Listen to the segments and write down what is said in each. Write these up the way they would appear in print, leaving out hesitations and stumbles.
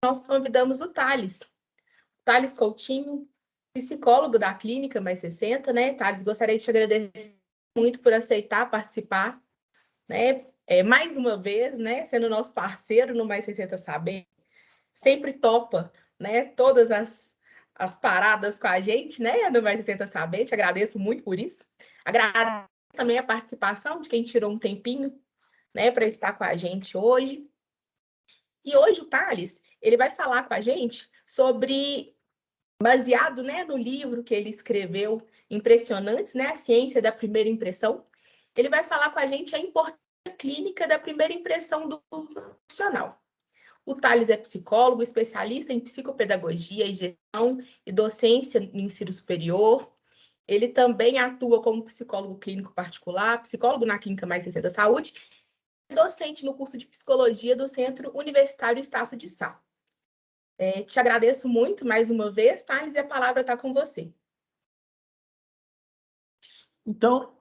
nós convidamos o Thales Coutinho, psicólogo da Clínica Mais 60, né? Thales, gostaria de te agradecer muito por aceitar participar, né? Mais uma vez, né? Sendo nosso parceiro no Mais 60 Saber, sempre topa, né? Todas as paradas com a gente, né? No Mais 60 Saber, te agradeço muito por isso. Agradeço também a participação de quem tirou um tempinho, né? Para estar com a gente hoje. E hoje o Thales, ele vai falar com a gente sobre, baseado, né, no livro que ele escreveu, Impressionantes, né, a ciência da primeira impressão, ele vai falar com a gente a importância clínica da primeira impressão do profissional. O Thales é psicólogo, especialista em psicopedagogia e gestão e docência no ensino superior. Ele também atua como psicólogo clínico particular, psicólogo na Clínica Mais 60 Saúde, docente no curso de psicologia do Centro Universitário Estácio de Sá. Te agradeço muito mais uma vez, Thales, e a palavra está com você. Então,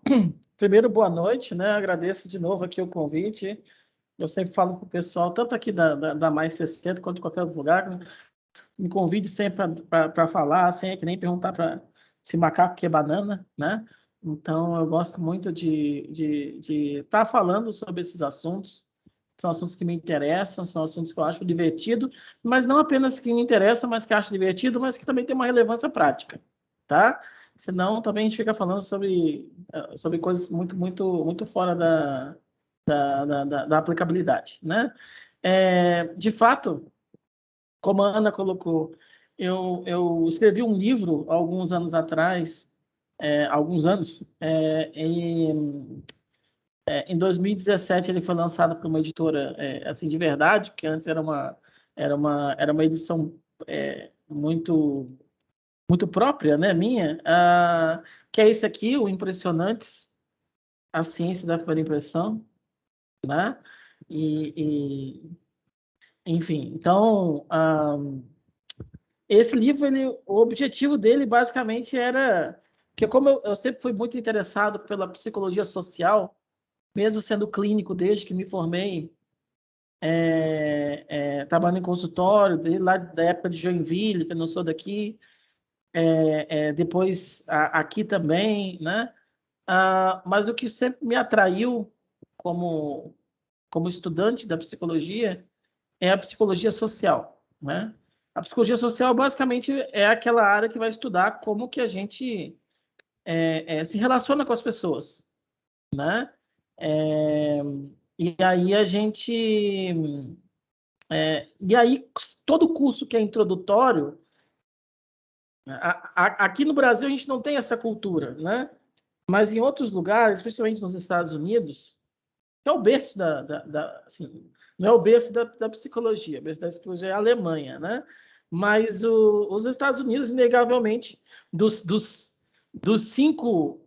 primeiro, boa noite, né? Agradeço de novo aqui o convite. Eu sempre falo para o pessoal, tanto aqui da Mais 60 quanto em qualquer outro lugar, me convide sempre para falar, sem é que nem perguntar para se macaco que é banana, né? Então, eu gosto muito de estar falando sobre esses assuntos. São assuntos que me interessam, são assuntos que eu acho divertido, mas não apenas que me interessam, mas que acho divertido, mas que também tem uma relevância prática, tá? Senão, também a gente fica falando sobre coisas muito fora da aplicabilidade, né? De fato, como a Ana colocou, eu escrevi um livro há alguns anos atrás, em 2017 ele foi lançado por uma editora assim de verdade, porque antes era uma edição muito própria, né, minha, que é esse aqui, o Impressionantes, a ciência da primeira impressão, né? Enfim, então esse livro, o objetivo dele basicamente era que, como eu sempre fui muito interessado pela psicologia social, mesmo sendo clínico desde que me formei, trabalhando em consultório, lá da época de Joinville, que eu não sou daqui, depois aqui também, né? Mas o que sempre me atraiu como estudante da psicologia é a psicologia social, né? A psicologia social, basicamente, é aquela área que vai estudar como que a gente se relaciona com as pessoas, né? E aí todo curso que é introdutório, aqui no Brasil a gente não tem essa cultura, né? Mas em outros lugares, especialmente nos Estados Unidos, que é o berço assim, não é o berço da psicologia, o berço da psicologia é a Alemanha, né? Mas os Estados Unidos, inegavelmente, das 5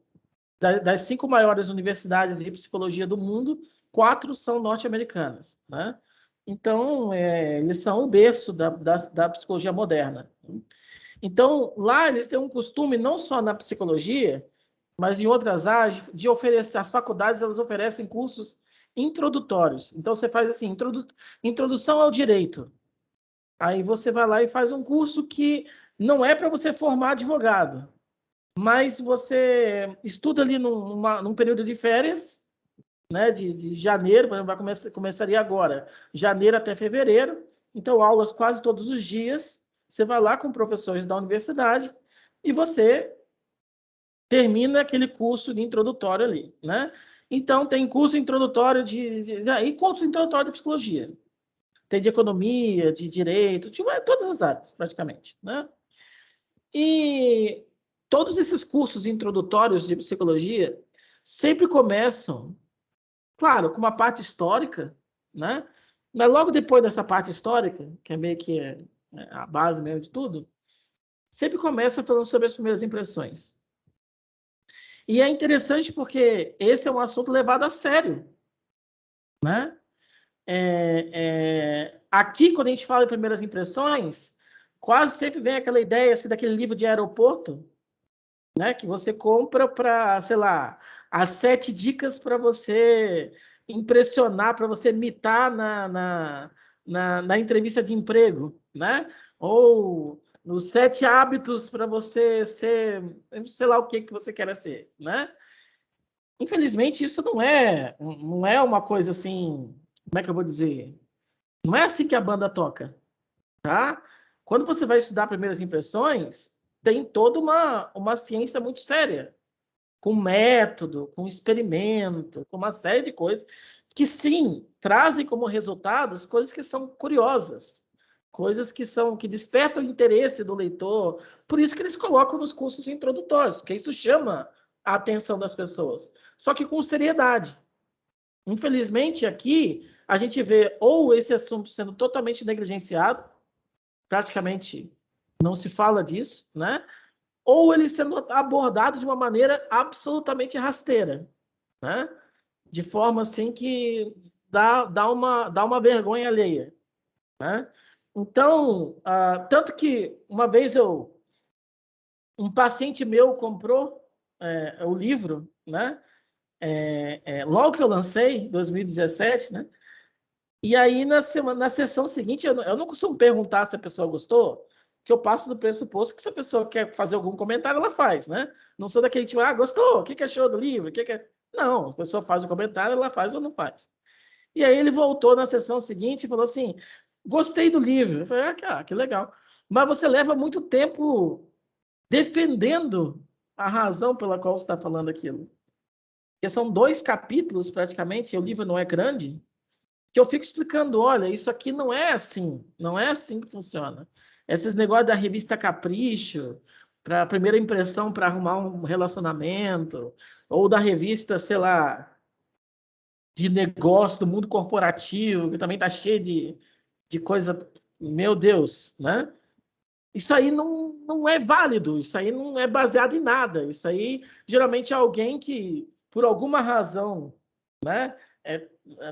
maiores universidades de psicologia do mundo, 4 são norte-americanas, né? Então, eles são o berço da psicologia moderna. Então, lá eles têm um costume, não só na psicologia, mas em outras áreas, de oferecer, as faculdades elas oferecem cursos introdutórios. Então, você faz assim, introdução ao direito. Aí você vai lá e faz um curso que não é para você formar advogado, mas você estuda ali num período de férias, né, de janeiro, começaria agora, janeiro até fevereiro, então aulas quase todos os dias, você vai lá com professores da universidade e você termina aquele curso de introdutório ali, né? Então, tem curso introdutório e curso introdutório de psicologia. Tem de economia, de direito, de todas as áreas, praticamente, né? E todos esses cursos introdutórios de psicologia sempre começam, claro, com uma parte histórica, né? Mas logo depois dessa parte histórica, que é meio que a base mesmo de tudo, sempre começa falando sobre as primeiras impressões. E é interessante porque esse é um assunto levado a sério, né? Aqui, quando a gente fala em primeiras impressões, quase sempre vem aquela ideia assim, daquele livro de aeroporto, né? Que você compra para, sei lá, as 7 dicas para você impressionar, para você mitar na entrevista de emprego, né? Ou nos 7 hábitos para você ser, sei lá o que você quer ser, né? Infelizmente, isso não é uma coisa assim, como é que eu vou dizer? Não é assim que a banda toca, tá? Quando você vai estudar primeiras impressões, tem toda uma ciência muito séria, com método, com experimento, com uma série de coisas que, sim, trazem como resultados coisas que são curiosas, coisas que despertam o interesse do leitor. Por isso que eles colocam nos cursos introdutórios, porque isso chama a atenção das pessoas, só que com seriedade. Infelizmente, aqui, a gente vê ou esse assunto sendo totalmente negligenciado, praticamente não se fala disso, né? Ou ele sendo abordado de uma maneira absolutamente rasteira, né? De forma assim que dá uma vergonha alheia, né? Então, tanto que uma vez um paciente meu comprou o livro, né? Logo que eu lancei, em 2017, né? E aí, na sessão seguinte, eu não costumo perguntar se a pessoa gostou, que eu passo do pressuposto que se a pessoa quer fazer algum comentário, ela faz, né? Não sou daquele tipo, gostou? O que achou do livro? Não, a pessoa faz o comentário, ela faz ou não faz. E aí ele voltou na sessão seguinte e falou assim, gostei do livro. Eu falei, que legal. Mas você leva muito tempo defendendo a razão pela qual você está falando aquilo. Porque são 2 capítulos, praticamente, o livro não é grande, que eu fico explicando, olha, isso aqui não é assim que funciona. Esses negócios da revista Capricho, para primeira impressão para arrumar um relacionamento, ou da revista, sei lá, de negócio do mundo corporativo, que também está cheio de coisa, meu Deus, né? Isso aí não é válido, isso aí não é baseado em nada. Isso aí, geralmente, é alguém que, por alguma razão, né,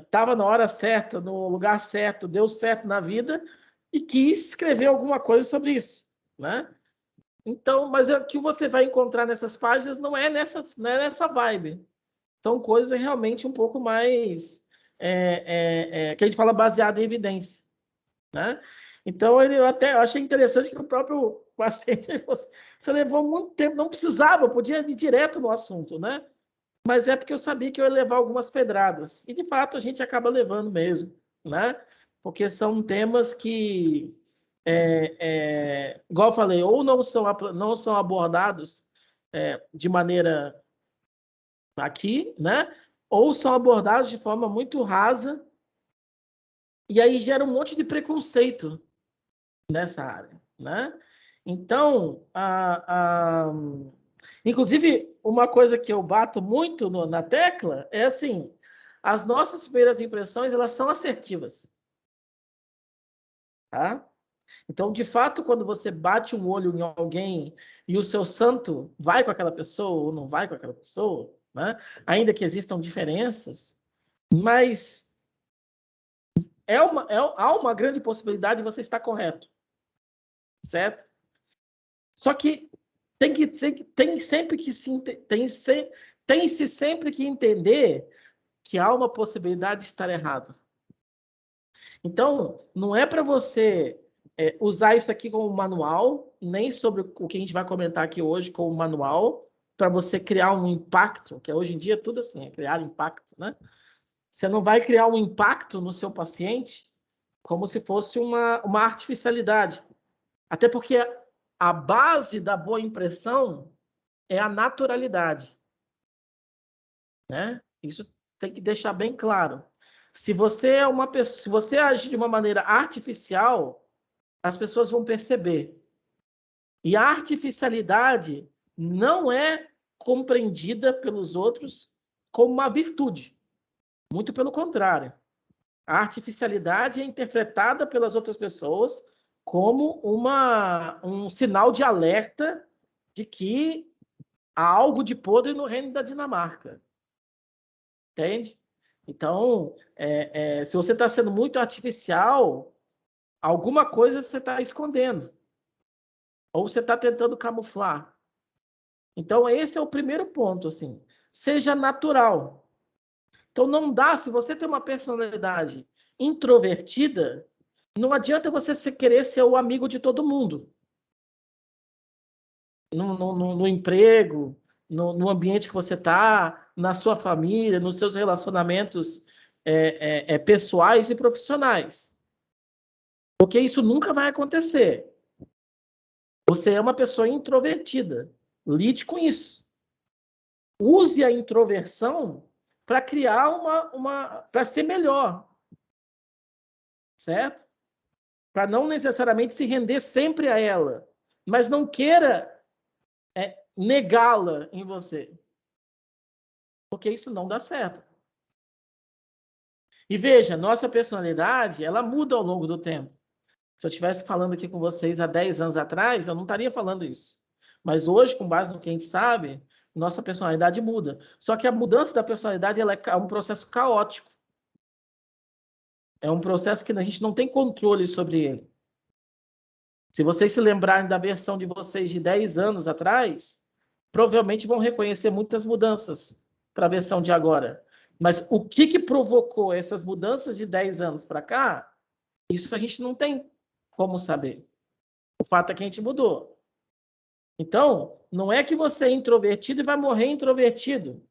estava na hora certa, no lugar certo, deu certo na vida e quis escrever alguma coisa sobre isso, né? Então, mas o que você vai encontrar nessas páginas não é nessa vibe. São coisas realmente um pouco mais que a gente fala baseado em evidência, né? Então, eu achei interessante que o próprio paciente você levou muito tempo, não precisava, podia ir direto no assunto, né? Mas é porque eu sabia que eu ia levar algumas pedradas. E, de fato, a gente acaba levando mesmo, né? Porque são temas que, igual eu falei, ou não são abordados de maneira aqui, né? Ou são abordados de forma muito rasa, e aí gera um monte de preconceito nessa área, né? Então, inclusive, uma coisa que eu bato muito na tecla é assim, as nossas primeiras impressões, elas são assertivas, tá? Então, de fato, quando você bate um olho em alguém e o seu santo vai com aquela pessoa ou não vai com aquela pessoa, né? Ainda que existam diferenças, mas há uma grande possibilidade de você estar correto, certo? Só que tem sempre que tem-se sempre que entender que há uma possibilidade de estar errado. Então, não é para você usar isso aqui como manual, nem sobre o que a gente vai comentar aqui hoje como manual, para você criar um impacto, que hoje em dia tudo assim, é criar impacto, né? Você não vai criar um impacto no seu paciente como se fosse uma artificialidade. Até porque a base da boa impressão é a naturalidade, né? Isso tem que deixar bem claro. Se você é uma pessoa, se você agir de uma maneira artificial, as pessoas vão perceber. E a artificialidade não é compreendida pelos outros como uma virtude. Muito pelo contrário. A artificialidade é interpretada pelas outras pessoas como um sinal de alerta de que há algo de podre no reino da Dinamarca. Entende? Então, se você está sendo muito artificial, alguma coisa você está escondendo. Ou você está tentando camuflar. Então, esse é o primeiro ponto, assim. Seja natural. Então, não dá, se você tem uma personalidade introvertida, Não adianta você querer ser o amigo de todo mundo. No emprego, no ambiente que você está, na sua família, nos seus relacionamentos pessoais e profissionais. Porque isso nunca vai acontecer. Você é uma pessoa introvertida. Lide com isso. Use a introversão para criar para ser melhor. Certo? Para não necessariamente se render sempre a ela. Mas não queira negá-la em você. Porque isso não dá certo. E veja, nossa personalidade, ela muda ao longo do tempo. Se eu estivesse falando aqui com vocês há 10 anos atrás, eu não estaria falando isso. Mas hoje, com base no que a gente sabe, nossa personalidade muda. Só que a mudança da personalidade ela é um processo caótico. É um processo que a gente não tem controle sobre ele. Se vocês se lembrarem da versão de vocês de 10 anos atrás, provavelmente vão reconhecer muitas mudanças para a versão de agora. Mas o que provocou essas mudanças de 10 anos para cá, isso a gente não tem como saber. O fato é que a gente mudou. Então, não é que você é introvertido e vai morrer introvertido,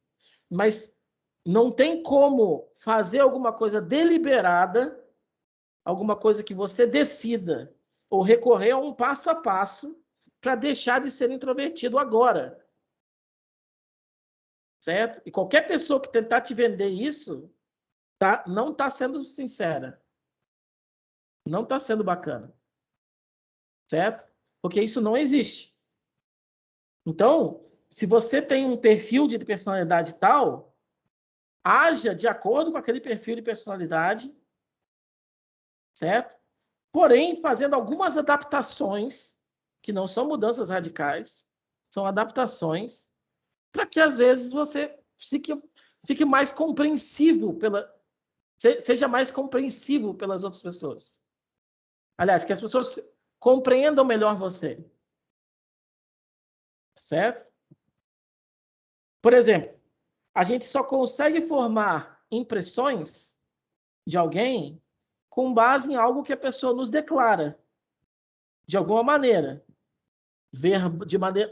mas não tem como fazer alguma coisa deliberada, alguma coisa que você decida, ou recorrer a um passo a passo para deixar de ser introvertido agora. Certo? E qualquer pessoa que tentar te vender isso, não está sendo sincera. Não está sendo bacana. Certo? Porque isso não existe. Então, se você tem um perfil de personalidade tal, haja de acordo com aquele perfil de personalidade, certo? Porém, fazendo algumas adaptações, que não são mudanças radicais, são adaptações, para que às vezes você fique mais compreensivo seja mais compreensivo pelas outras pessoas. Aliás, que as pessoas compreendam melhor você. Certo? Por exemplo, a gente só consegue formar impressões de alguém com base em algo que a pessoa nos declara, de alguma maneira,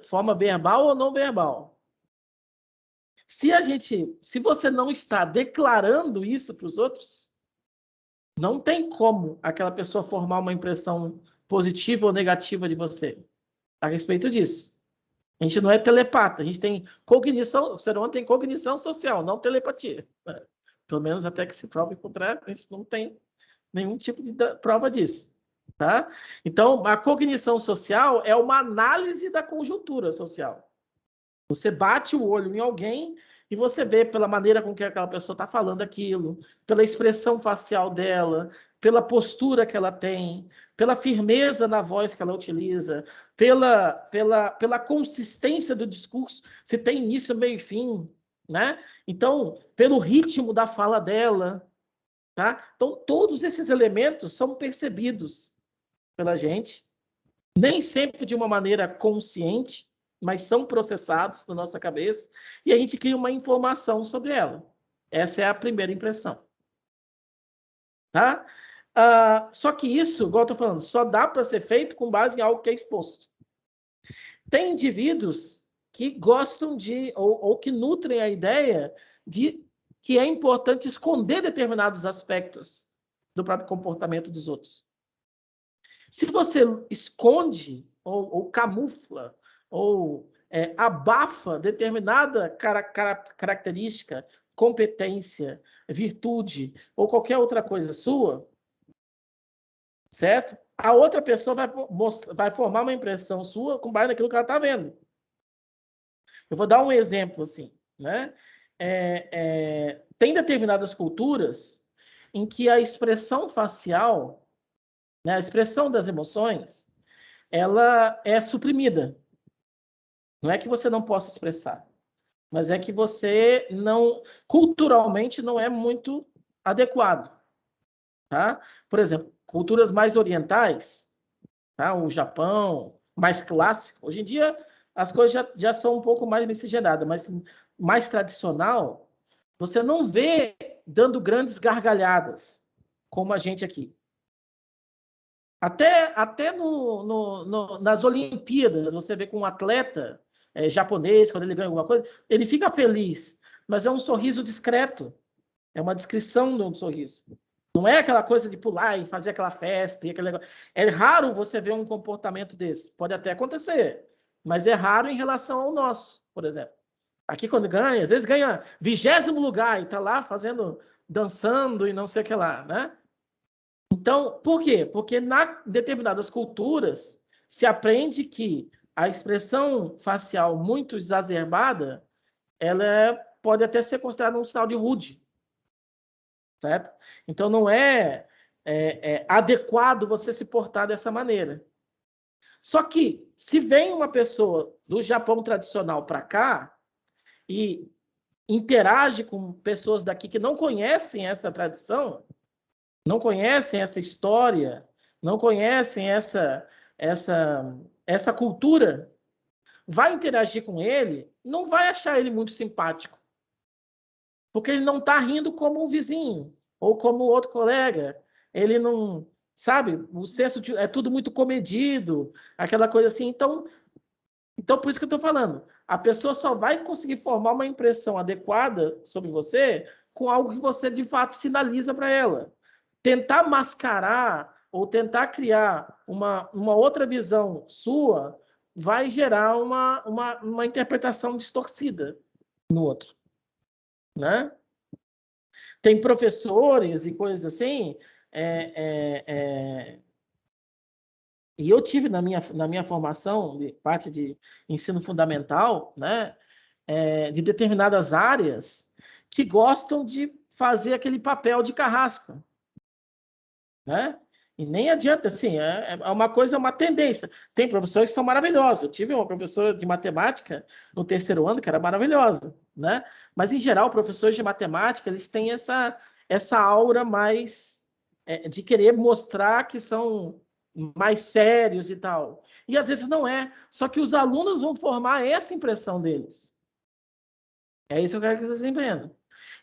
forma verbal ou não verbal. Se você não está declarando isso para os outros, não tem como aquela pessoa formar uma impressão positiva ou negativa de você a respeito disso. A gente não é telepata, a gente tem cognição, o ser humano tem cognição social, não telepatia. Pelo menos até que se prove o contrário, a gente não tem nenhum tipo de prova disso. Tá? Então, a cognição social é uma análise da conjuntura social. Você bate o olho em alguém e você vê pela maneira com que aquela pessoa está falando aquilo, pela expressão facial dela, pela postura que ela tem, pela firmeza na voz que ela utiliza, pela consistência do discurso, se tem início, meio e fim, né? Então, pelo ritmo da fala dela, tá? Então, todos esses elementos são percebidos pela gente, nem sempre de uma maneira consciente, mas são processados na nossa cabeça, e a gente cria uma informação sobre ela. Essa é a primeira impressão. Tá? Só que isso, igual eu estou falando, só dá para ser feito com base em algo que é exposto. Tem indivíduos que gostam ou que nutrem a ideia de que é importante esconder determinados aspectos do próprio comportamento dos outros. Se você esconde ou camufla ou abafa determinada característica, competência, virtude ou qualquer outra coisa sua, certo? A outra pessoa vai formar uma impressão sua com base naquilo que ela está vendo. Eu vou dar um exemplo assim, né? Tem determinadas culturas em que a expressão facial, né, a expressão das emoções, ela é suprimida. Não é que você não possa expressar, mas é que você culturalmente não é muito adequado, tá? Por exemplo, culturas mais orientais, tá? O Japão, mais clássico. Hoje em dia as coisas já são um pouco mais miscigenadas, mas mais tradicional, você não vê dando grandes gargalhadas como a gente aqui. Até nas Olimpíadas, você vê que um atleta japonês, quando ele ganha alguma coisa, ele fica feliz, mas é um sorriso discreto. É uma descrição de um sorriso. Não é aquela coisa de pular e fazer aquela festa. E aquele negócio. É raro você ver um comportamento desse. Pode até acontecer, mas é raro em relação ao nosso, por exemplo. Aqui, quando ganha, às vezes ganha 20º lugar e está lá fazendo, dançando e não sei o que lá, né? Então, por quê? Porque em determinadas culturas se aprende que a expressão facial muito exacerbada, ela pode até ser considerada um sinal de rude, certo? Então, não é adequado você se portar dessa maneira. Só que, se vem uma pessoa do Japão tradicional para cá e interage com pessoas daqui que não conhecem essa tradição, não conhecem essa história, não conhecem essa cultura, vai interagir com ele, não vai achar ele muito simpático. Porque ele não está rindo como um vizinho ou como outro colega. Ele não, sabe, o senso é tudo muito comedido, aquela coisa assim. Então por isso que eu estou falando. A pessoa só vai conseguir formar uma impressão adequada sobre você com algo que você, de fato, sinaliza para ela. Tentar mascarar ou tentar criar uma outra visão sua vai gerar uma interpretação distorcida no outro, né? Tem professores e coisas assim, e eu tive na minha formação, de parte de ensino fundamental, né, de determinadas áreas, que gostam de fazer aquele papel de carrasco, né? E nem adianta, assim, é uma coisa, uma tendência. Tem professores que são maravilhosos. Eu tive uma professora de matemática no 3º ano que era maravilhosa, né? Mas, em geral, professores de matemática, eles têm essa aura mais de querer mostrar que são mais sérios e tal. E, às vezes, não é. Só que os alunos vão formar essa impressão deles. É isso que eu quero que vocês entendam.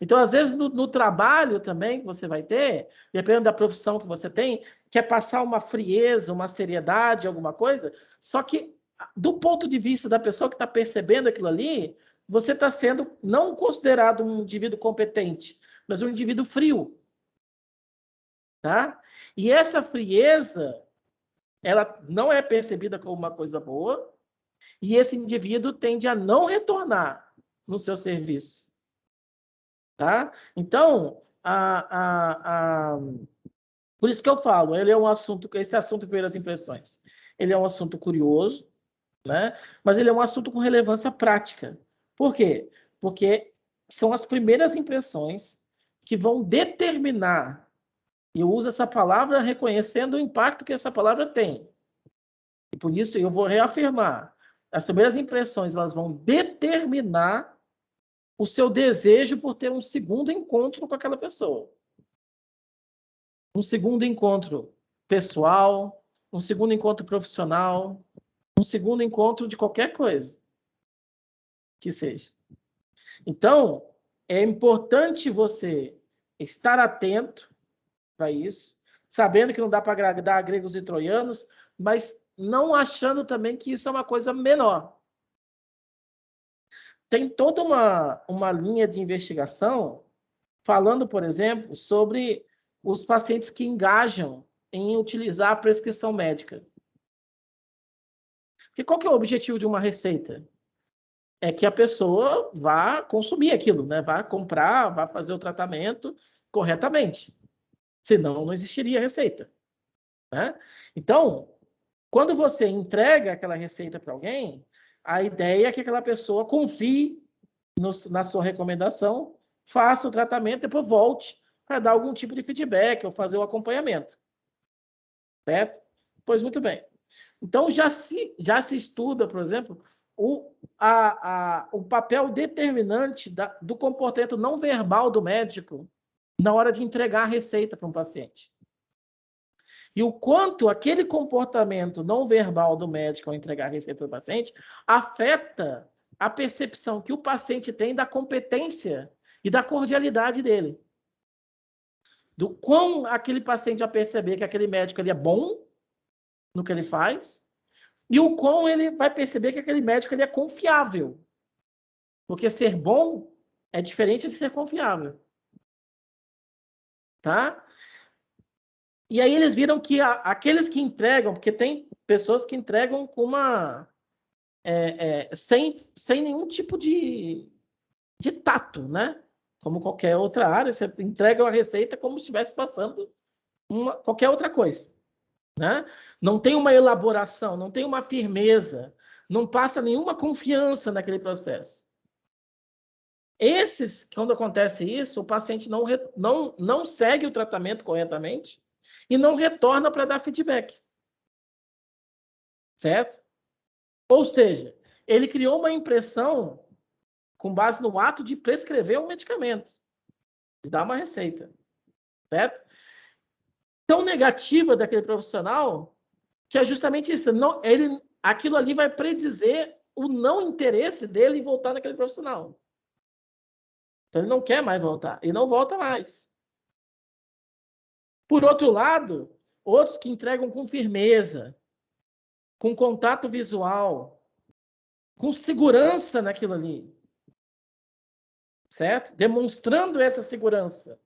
Então, às vezes, no trabalho também que você vai ter, dependendo da profissão que você tem, quer passar uma frieza, uma seriedade, alguma coisa, só que, do ponto de vista da pessoa que está percebendo aquilo ali, você está sendo não considerado um indivíduo competente, mas um indivíduo frio. Tá? E essa frieza, ela não é percebida como uma coisa boa, e esse indivíduo tende a não retornar no seu serviço. Tá? Então, por isso que eu falo, ele é um assunto, esse assunto de primeiras impressões, ele é um assunto curioso, né? Mas ele é um assunto com relevância prática. Por quê? Porque são as primeiras impressões que vão determinar, e eu uso essa palavra reconhecendo o impacto que essa palavra tem. E por isso eu vou reafirmar, as primeiras impressões elas vão determinar o seu desejo por ter um segundo encontro com aquela pessoa. Um segundo encontro pessoal, um segundo encontro profissional, um segundo encontro de qualquer coisa que seja. Então, é importante você estar atento para isso, sabendo que não dá para agradar gregos e troianos, mas não achando também que isso é uma coisa menor. Tem toda uma linha de investigação falando, por exemplo, sobre os pacientes que engajam em utilizar a prescrição médica. Porque qual que é o objetivo de uma receita? É que a pessoa vá consumir aquilo, né? Vá comprar, vá fazer o tratamento corretamente. Senão, não existiria receita. Né? Então, quando você entrega aquela receita para alguém, a ideia é que aquela pessoa confie na sua recomendação, faça o tratamento, depois volte para dar algum tipo de feedback ou fazer o acompanhamento. Certo? Pois muito bem. Então, já se estuda, por exemplo, o papel determinante do comportamento não verbal do médico na hora de entregar a receita para um paciente. E o quanto aquele comportamento não verbal do médico ao entregar a receita do paciente afeta a percepção que o paciente tem da competência e da cordialidade dele. Do quão aquele paciente vai perceber que aquele médico ele é bom no que ele faz e o quão ele vai perceber que aquele médico ele é confiável. Porque ser bom é diferente de ser confiável. Tá? E aí eles viram que aqueles que entregam, porque tem pessoas que entregam com sem nenhum tipo de tato, né? Como qualquer outra área, você entrega a receita como se estivesse passando qualquer outra coisa, né? Não tem uma elaboração, não tem uma firmeza, não passa nenhuma confiança naquele processo. Esses, quando acontece isso, o paciente não segue o tratamento corretamente e não retorna para dar feedback. Certo? Ou seja, ele criou uma impressão com base no ato de prescrever um medicamento, de dar uma receita. Certo? Tão negativa daquele profissional que é justamente isso. Aquilo ali vai predizer o não interesse dele em voltar naquele profissional. Então, ele não quer mais voltar. E não volta mais. Por outro lado, outros que entregam com firmeza, com contato visual, com segurança naquilo ali. Certo? Demonstrando essa segurança.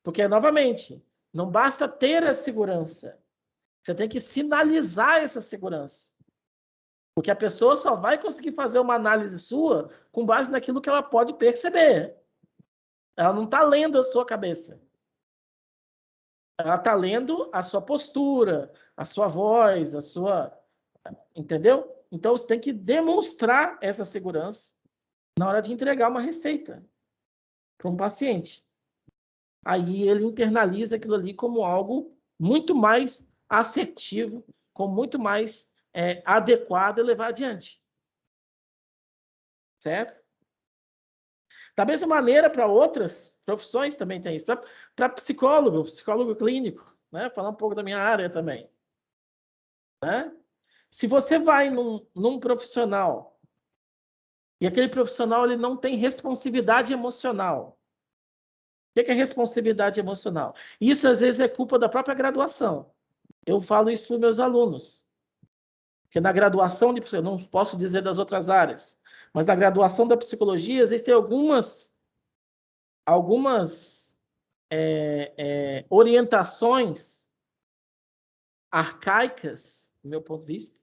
Porque, novamente, não basta ter a segurança. Você tem que sinalizar essa segurança. Porque a pessoa só vai conseguir fazer uma análise sua com base naquilo que ela pode perceber. Ela não está lendo a sua cabeça. Ela está lendo a sua postura, a sua voz, a sua... Entendeu? Então, você tem que demonstrar essa segurança na hora de entregar uma receita para um paciente. Aí ele internaliza aquilo ali como algo muito mais assertivo, como muito mais adequado a levar adiante. Certo? Da mesma maneira, para outras profissões também tem isso. Para psicólogo clínico, né? Falar um pouco da minha área também. Né? Se você vai num profissional e aquele profissional ele não tem responsividade emocional. O que é responsividade emocional? Isso, às vezes, é culpa da própria graduação. Eu falo isso para os meus alunos. Porque na graduação, eu não posso dizer das outras áreas, mas na graduação da psicologia existem algumas orientações arcaicas, do meu ponto de vista,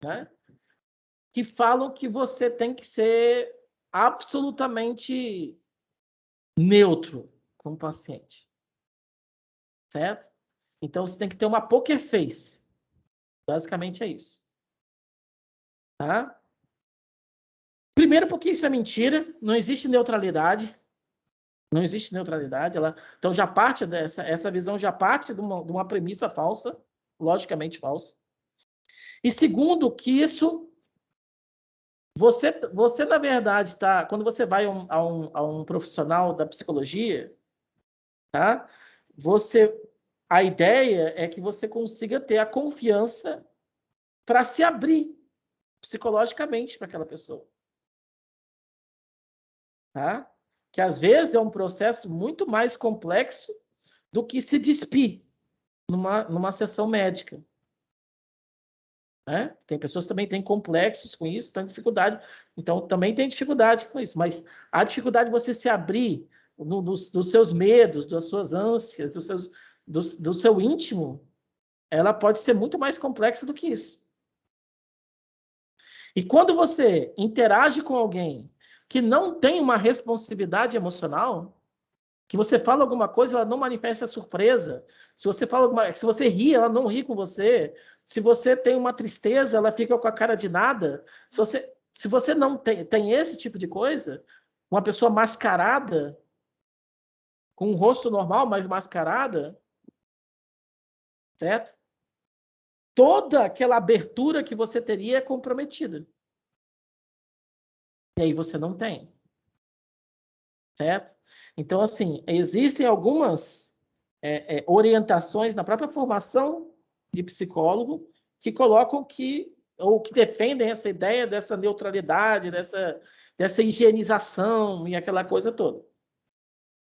né? Que falam que você tem que ser absolutamente neutro com o paciente. Certo? Então, você tem que ter uma poker face. Basicamente é isso. Tá? Primeiro, porque isso é mentira. Não existe neutralidade. Não existe neutralidade. Então, já parte essa visão já parte de uma premissa falsa, logicamente falsa. E segundo, que isso... Você na verdade, quando você vai a um profissional da psicologia, tá? A ideia é que você consiga ter a confiança para se abrir psicologicamente para aquela pessoa. Tá? Que às vezes é um processo muito mais complexo do que se despir numa sessão médica. Né? Tem pessoas que também têm complexos com isso, têm dificuldade. Então, também tem dificuldade com isso. Mas a dificuldade de você se abrir dos seus medos, das suas ânsias, do seu íntimo, ela pode ser muito mais complexa do que isso. E quando você interage com alguém que não tem uma responsividade emocional, que você fala alguma coisa, ela não manifesta surpresa. Se você ri, ela não ri com você. Se você tem uma tristeza, ela fica com a cara de nada. Se você não tem esse tipo de coisa, uma pessoa mascarada, com um rosto normal, mas mascarada, certo? Toda aquela abertura que você teria é comprometida. E aí você não tem. Certo? Então, assim, existem algumas orientações na própria formação de psicólogo que colocam ou que defendem essa ideia dessa neutralidade, dessa higienização e aquela coisa toda.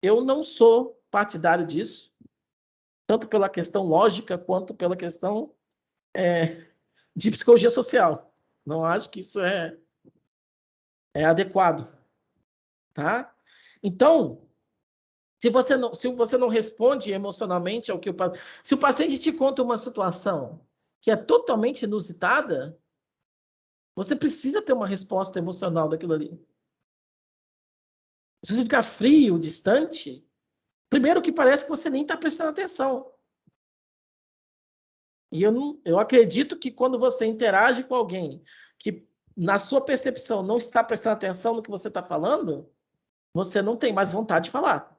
Eu não sou partidário disso, tanto pela questão lógica quanto pela questão de psicologia social. Não acho que isso é adequado, tá? Então, se você não responde emocionalmente ao que se o paciente te conta uma situação que é totalmente inusitada, você precisa ter uma resposta emocional daquilo ali. Se você ficar frio, distante, primeiro que parece que você nem está prestando atenção. E eu acredito que quando você interage com alguém que, na sua percepção, não está prestando atenção no que você está falando, você não tem mais vontade de falar.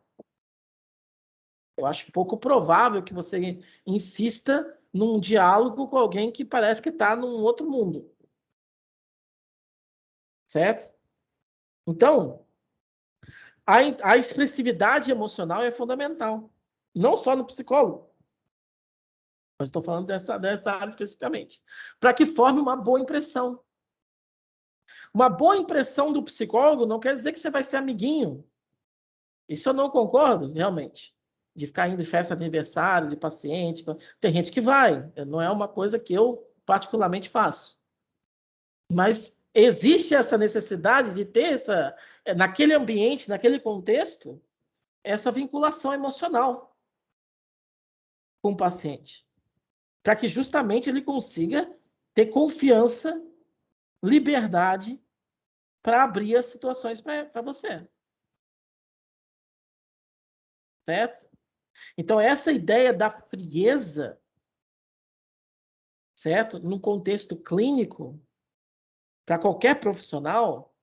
Eu acho pouco provável que você insista num diálogo com alguém que parece que está num outro mundo. Certo? Então, a expressividade emocional é fundamental. Não só no psicólogo, mas estou falando dessa área especificamente. Para que forme uma boa impressão. Uma boa impressão do psicólogo não quer dizer que você vai ser amiguinho. Isso eu não concordo, realmente. De ficar indo em festa de aniversário, de paciente. Tem gente que vai. Não é uma coisa que eu particularmente faço. Mas existe essa necessidade de ter naquele ambiente, naquele contexto, essa vinculação emocional com o paciente. Para que justamente ele consiga ter confiança, liberdade para abrir as situações para você. Certo? Então, essa ideia da frieza, certo? No contexto clínico, para qualquer profissional,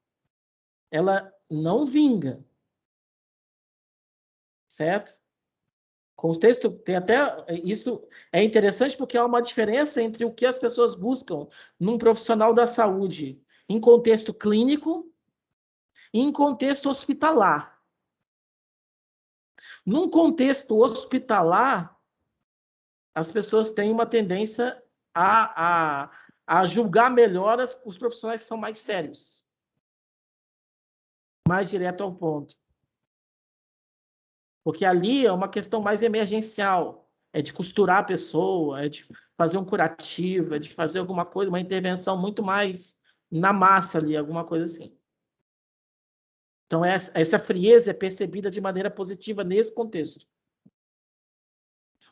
ela não vinga. Certo? Contexto tem até isso é interessante porque há uma diferença entre o que as pessoas buscam num profissional da saúde em contexto clínico e em contexto hospitalar. Num contexto hospitalar, as pessoas têm uma tendência a julgar melhor os profissionais que são mais sérios, mais direto ao ponto. Porque ali é uma questão mais emergencial, é de costurar a pessoa, é de fazer um curativo, é de fazer alguma coisa, uma intervenção muito mais na massa ali, alguma coisa assim. Então, essa frieza é percebida de maneira positiva nesse contexto.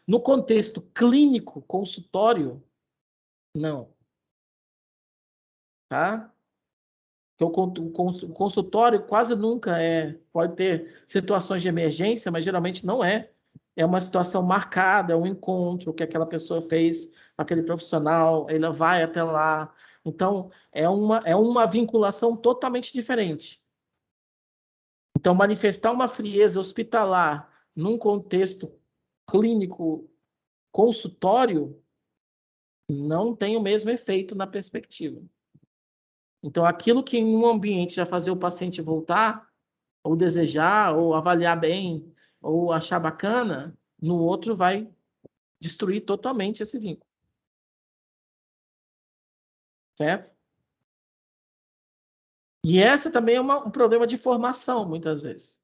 No contexto clínico, consultório, não. Tá? O consultório quase nunca pode ter situações de emergência, mas geralmente não é. É uma situação marcada, é um encontro que aquela pessoa fez com aquele profissional, ela vai até lá. Então, é uma vinculação totalmente diferente. Então, manifestar uma frieza hospitalar num contexto clínico consultório não tem o mesmo efeito na perspectiva. Então, aquilo que em um ambiente vai fazer o paciente voltar, ou desejar, ou avaliar bem, ou achar bacana, no outro vai destruir totalmente esse vínculo. Certo? E essa também é um problema de formação, muitas vezes.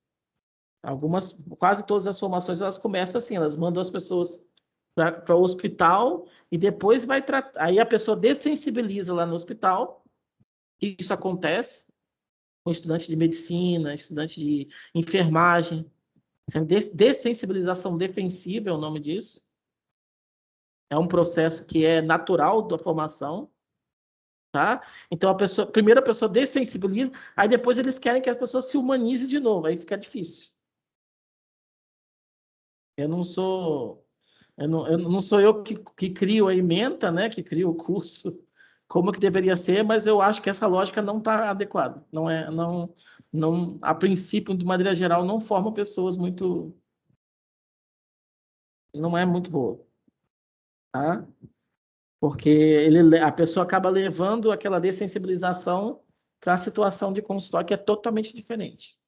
Quase todas as formações, elas começam assim, elas mandam as pessoas para o hospital e depois vai tratar. Aí a pessoa dessensibiliza lá no hospital, que isso acontece com estudante de medicina, estudante de enfermagem. Dessensibilização defensiva é o nome disso. É um processo que é natural da formação, tá? Então, primeiro a pessoa dessensibiliza, aí depois eles querem que a pessoa se humanize de novo, aí fica difícil. Eu não sou eu que crio a ementa, né? Que crio o curso, como que deveria ser, mas eu acho que essa lógica não está adequada. Não, a princípio, de maneira geral, não forma pessoas muito, não é muito boa, tá? Porque a pessoa acaba levando aquela dessensibilização para a situação de consultório que é totalmente diferente,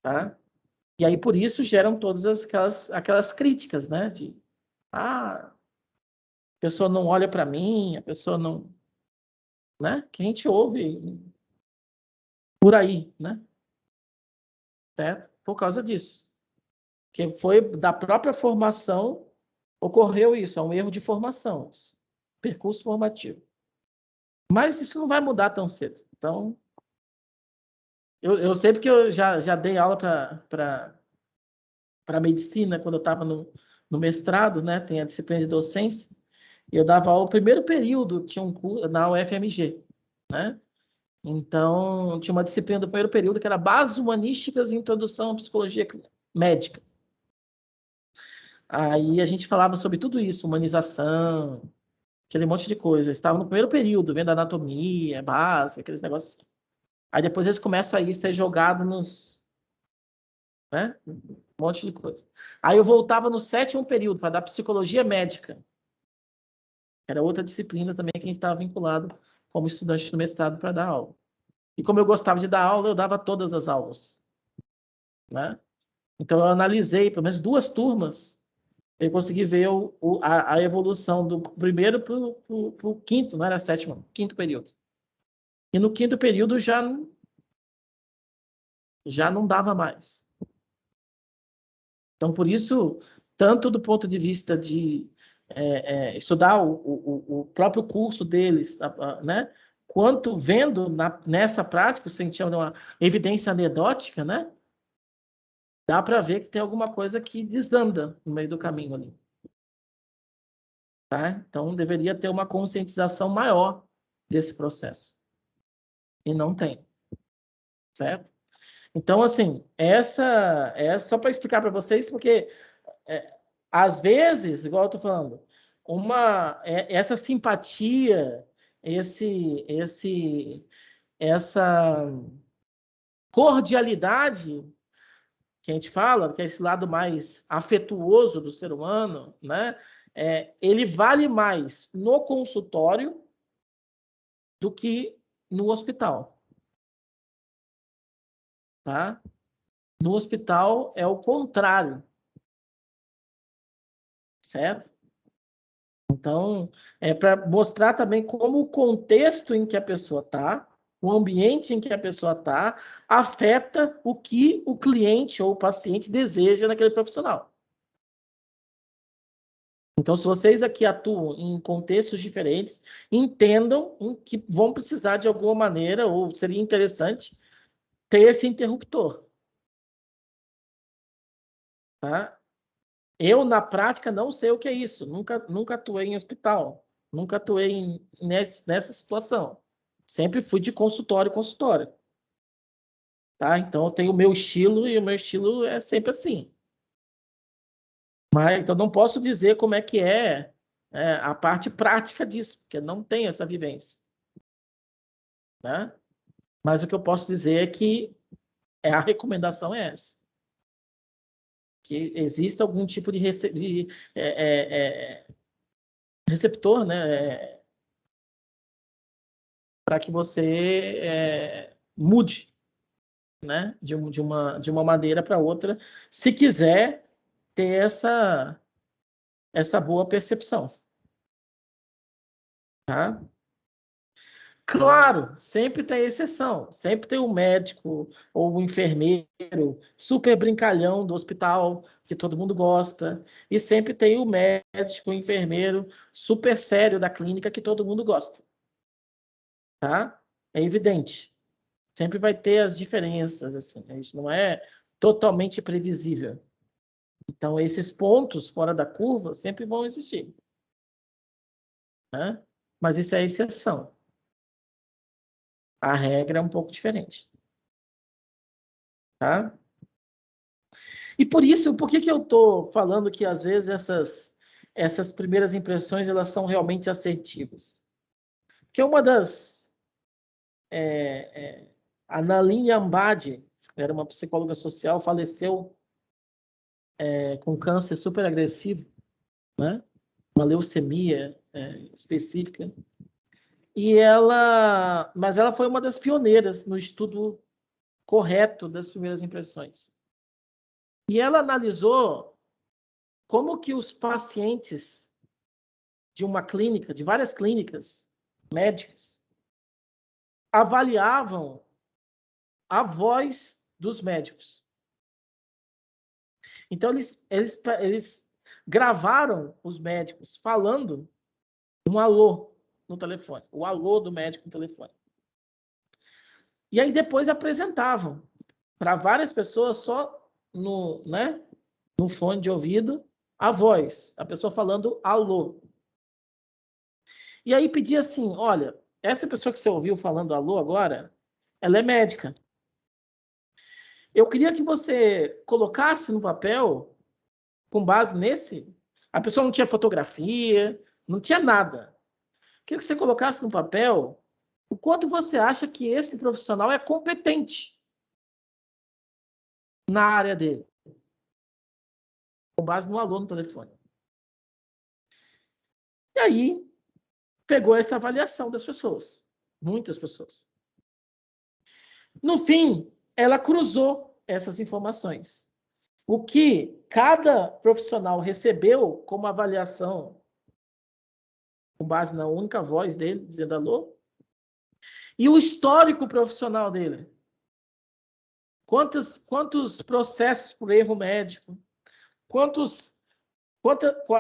tá? E aí, por isso, geram todas aquelas críticas, né? A pessoa não olha para mim, a pessoa não... Né? Que a gente ouve por aí, né? Certo? Por causa disso. Que foi da própria formação ocorreu isso, é um erro de formação, percurso formativo. Mas isso não vai mudar tão cedo. Então, eu sei porque eu já dei aula para medicina quando eu estava no mestrado, né? Tem a disciplina de docência. E eu dava aula no primeiro período, tinha um curso na UFMG, né? Então, tinha uma disciplina do primeiro período que era Bases Humanísticas e Introdução à Psicologia Médica. Aí a gente falava sobre tudo isso, humanização, aquele monte de coisa. Estava no primeiro período, vendo anatomia, base, aqueles negócios. Aí depois eles começam a ser jogados nos... né? Um monte de coisa. Aí eu voltava no 7º período para dar psicologia médica. Era outra disciplina também que a gente estava vinculado como estudante do mestrado para dar aula. E como eu gostava de dar aula, eu dava todas as aulas, né? Então eu analisei pelo menos 2 turmas, eu consegui ver a evolução do primeiro para o quinto, não era 7º, 5º período. E no 5º período já não dava mais. Então, por isso, tanto do ponto de vista de estudar o próprio curso deles, né? Quanto vendo nessa prática, sentindo uma evidência anedótica, né? Dá para ver que tem alguma coisa que desanda no meio do caminho ali. Tá? Então, deveria ter uma conscientização maior desse processo. E não tem. Certo? Então, assim, essa é só para explicar para vocês, porque às vezes, igual eu estou falando, essa simpatia, essa cordialidade que a gente fala, que é esse lado mais afetuoso do ser humano, né? Ele vale mais no consultório do que no hospital. Tá? No hospital é o contrário. Certo? Então, é para mostrar também como o contexto em que a pessoa está, o ambiente em que a pessoa está, afeta o que o cliente ou o paciente deseja naquele profissional. Então, se vocês aqui atuam em contextos diferentes, entendam que vão precisar de alguma maneira, ou seria interessante, ter esse interruptor. Tá? Eu, na prática, não sei o que é isso. Nunca atuei em hospital. Nunca atuei nessa situação. Sempre fui de consultório em consultório. Tá? Então, eu tenho o meu estilo e o meu estilo é sempre assim. Mas, então, não posso dizer como é que a parte prática disso, porque não tenho essa vivência. Né? Mas o que eu posso dizer é que a recomendação é essa. Que exista algum tipo de receptor, né? Para que você mude, né? De uma maneira para outra, se quiser ter essa boa percepção. Tá? Claro, sempre tem exceção. Sempre tem o médico ou o enfermeiro super brincalhão do hospital, que todo mundo gosta. E sempre tem o médico, o enfermeiro super sério da clínica, que todo mundo gosta. Tá? É evidente. Sempre vai ter as diferenças, assim. A gente não é totalmente previsível. Então, esses pontos fora da curva sempre vão existir. Né? Mas isso é exceção. A regra é um pouco diferente. Tá? E por isso, por que eu estou falando que às vezes essas primeiras impressões elas são realmente assertivas? Porque uma das... a Nalini Ambady, era uma psicóloga social, faleceu com câncer super agressivo, né? Uma leucemia específica. Mas ela foi uma das pioneiras no estudo correto das primeiras impressões. E ela analisou como que os pacientes de uma clínica, de várias clínicas médicas, avaliavam a voz dos médicos. Então, eles gravaram os médicos falando um alô no telefone, o alô do médico no telefone. E aí depois apresentavam para várias pessoas só no fone de ouvido a voz, a pessoa falando alô. E aí pedia assim, olha, essa pessoa que você ouviu falando alô agora, ela é médica. Eu queria que você colocasse no papel, com base nesse... A pessoa não tinha fotografia, não tinha nada. Eu queria que você colocasse no papel o quanto você acha que esse profissional é competente na área dele, com base no alô no telefone. E aí, pegou essa avaliação das pessoas, muitas pessoas. No fim, ela cruzou essas informações. O que cada profissional recebeu como avaliação, com base na única voz dele, dizendo alô, e o histórico profissional dele. Quantos processos por erro médico, quanta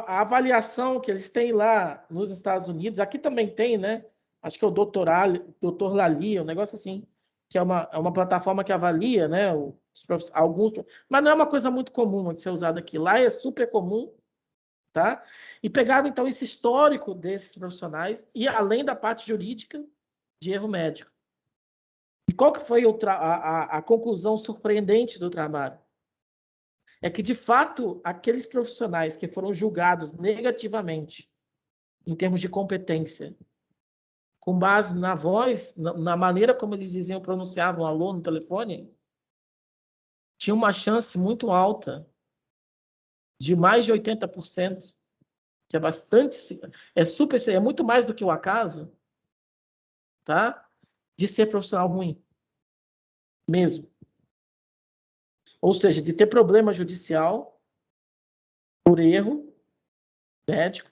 a avaliação que eles têm lá nos Estados Unidos, aqui também tem, né? Acho que é o Dr. Lali, um negócio assim, que é uma plataforma que avalia, né? Alguns, mas não é uma coisa muito comum de ser usada aqui. Lá é super comum, tá? E pegaram, então, esse histórico desses profissionais, e além da parte jurídica de erro médico. E qual que foi a conclusão surpreendente do trabalho? É que, de fato, aqueles profissionais que foram julgados negativamente, em termos de competência, com base na voz, na maneira como eles diziam, pronunciavam alô no telefone, tinha uma chance muito alta, de mais de 80%, que é bastante, é muito mais do que o acaso, tá? De ser profissional ruim, mesmo. Ou seja, de ter problema judicial por erro médico,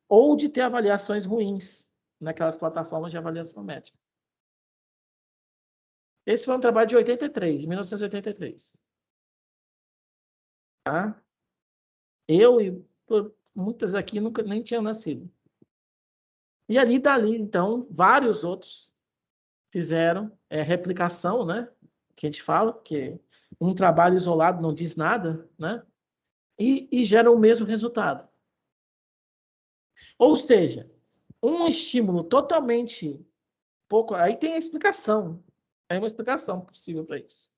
ou de ter avaliações ruins naquelas plataformas de avaliação médica. Esse foi um trabalho de 1983. Tá? Eu e muitas aqui nunca nem tinham nascido. E ali, dali, então, vários outros fizeram replicação, né? Que a gente fala, que um trabalho isolado não diz nada, né? E gera o mesmo resultado. Ou seja, um estímulo totalmente pouco... Aí tem a explicação. Tem uma explicação possível para isso.